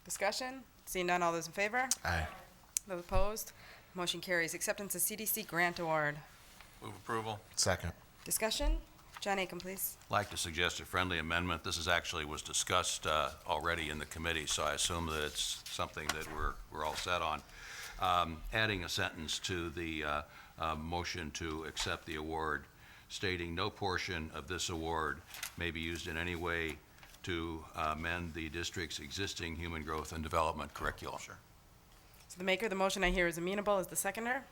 Discussion? Seeing none, all those in favor? Aye. Those opposed? Motion carries. Acceptance of CDC grant award. Move approval. Second. Discussion? John Acom, please. I'd like to suggest a friendly amendment. This was discussed already in the committee, so I assume that it's something that we're all set on. Adding a sentence to the motion to accept the award, stating no portion of this award may be used in any way to amend the district's existing human growth and development curriculum. Sure. So the maker of the motion I hear is amenable. Is the seconder?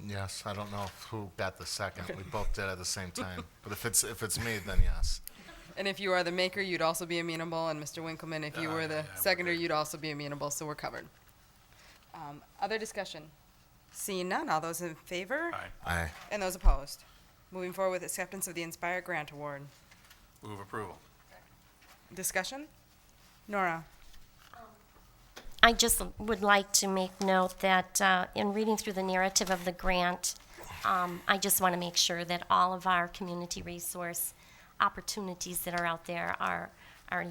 Yes, I don't know who got the second. We both did at the same time. But if it's me, then yes. And if you are the maker, you'd also be amenable. And Mr. Winkleman, if you were the seconder, you'd also be amenable. So we're covered. Other discussion? Seeing none, all those in favor? Aye. Aye. And those opposed? Moving forward with acceptance of the Inspire Grant Award. Move approval. Discussion? Nora? I just would like to make note that in reading through the narrative of the grant, I just want to make sure that all of our community resource opportunities that are out there are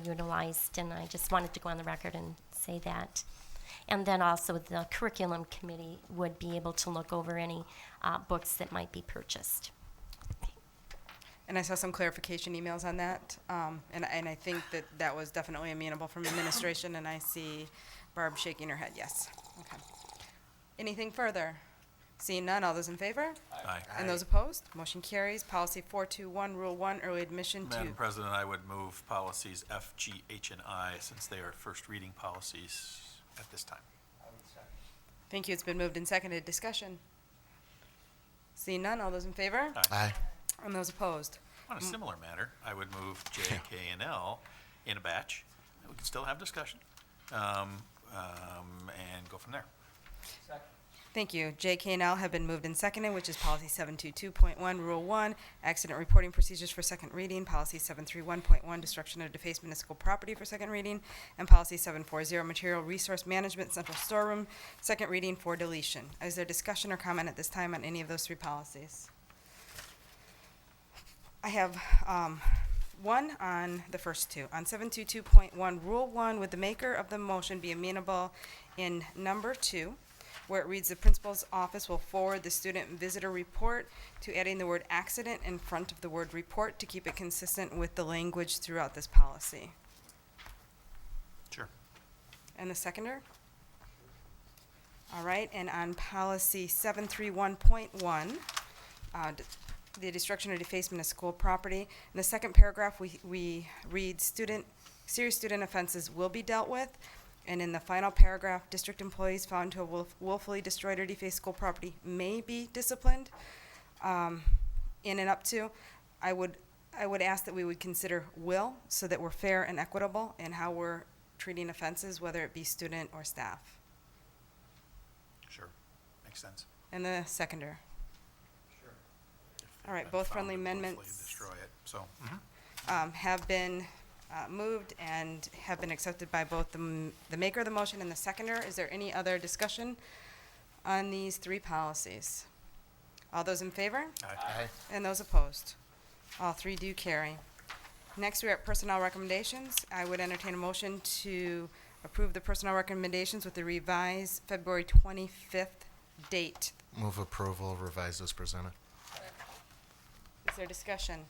utilized, and I just wanted to go on the record and say that. And then also the curriculum committee would be able to look over any books that might be purchased. And I saw some clarification emails on that, and I think that was definitely amenable from administration, and I see Barb shaking her head, yes. Okay. Anything further? Seeing none, all those in favor? Aye. And those opposed? Motion carries. Policy 421, Rule 1, early admission to. Madam President, I would move policies F, G, H, and I, since they are first reading policies at this time. Thank you. It's been moved and seconded. Discussion. Seeing none, all those in favor? Aye. And those opposed? On a similar matter, I would move J, K, and L in a batch. We can still have discussion, and go from there. Thank you. J, K, and L have been moved and seconded, which is policy 722.1, Rule 1, accident reporting procedures for second reading, policy 731.1, destruction or defacement of school property for second reading, and policy 740, material resource management, central storeroom, second reading for deletion. Is there discussion or comment at this time on any of those three policies? I have one on the first two. On 722.1, Rule 1, would the maker of the motion be amenable in number 2, where it reads, the principal's office will forward the student visitor report to adding the word accident in front of the word report to keep it consistent with the language throughout this policy? Sure. And the seconder? All right, and on policy 731.1, the destruction or defacement of school property. In the second paragraph, we read serious student offenses will be dealt with. And in the final paragraph, district employees found to have willfully destroyed or defaced school property may be disciplined. In and up to, I would ask that we would consider will, so that we're fair and equitable in how we're treating offenses, whether it be student or staff. Sure. Makes sense. And the seconder. All right, both friendly amendments Destroy it, so. have been moved and have been accepted by both the maker of the motion and the seconder. Is there any other discussion on these three policies? All those in favor? Aye. And those opposed? All three do carry. Next, we're at personnel recommendations. I would entertain a motion to approve the personnel recommendations with the revised February 25th date. Move approval, revised as presented. Is there discussion?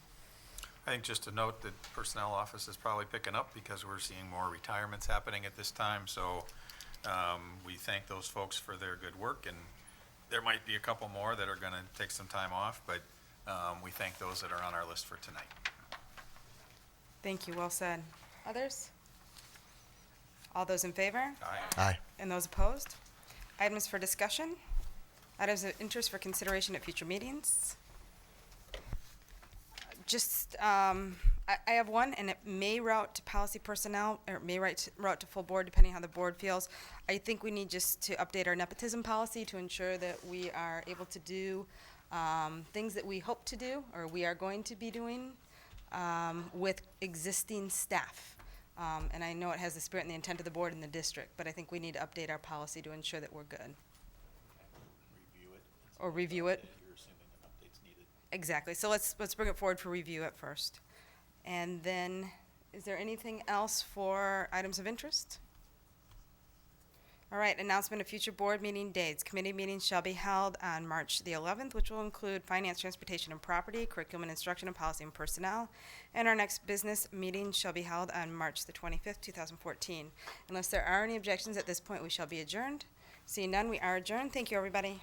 I think just to note that personnel office is probably picking up because we're seeing more retirements happening at this time. So we thank those folks for their good work, and there might be a couple more that are going to take some time off, but we thank those that are on our list for tonight. Thank you, well said. Others? All those in favor? Aye. Aye. And those opposed? Items for discussion? Items of interest for consideration at future meetings? Just, I have one, and it may route to policy personnel, or it may route to full board, depending how the board feels. I think we need just to update our nepotism policy to ensure that we are able to do things that we hope to do, or we are going to be doing, with existing staff. And I know it has the spirit and the intent of the board and the district, but I think we need to update our policy to ensure that we're good. Or review it. Exactly. So let's bring it forward for review at first. And then, is there anything else for items of interest? All right, announcement of future board meeting dates. Committee meetings shall be held on March the 11th, which will include finance, transportation, and property, curriculum and instruction, and policy and personnel. And our next business meeting shall be held on March the 25th, 2014. Unless there are any objections at this point, we shall be adjourned. Seeing none, we are adjourned. Thank you, everybody.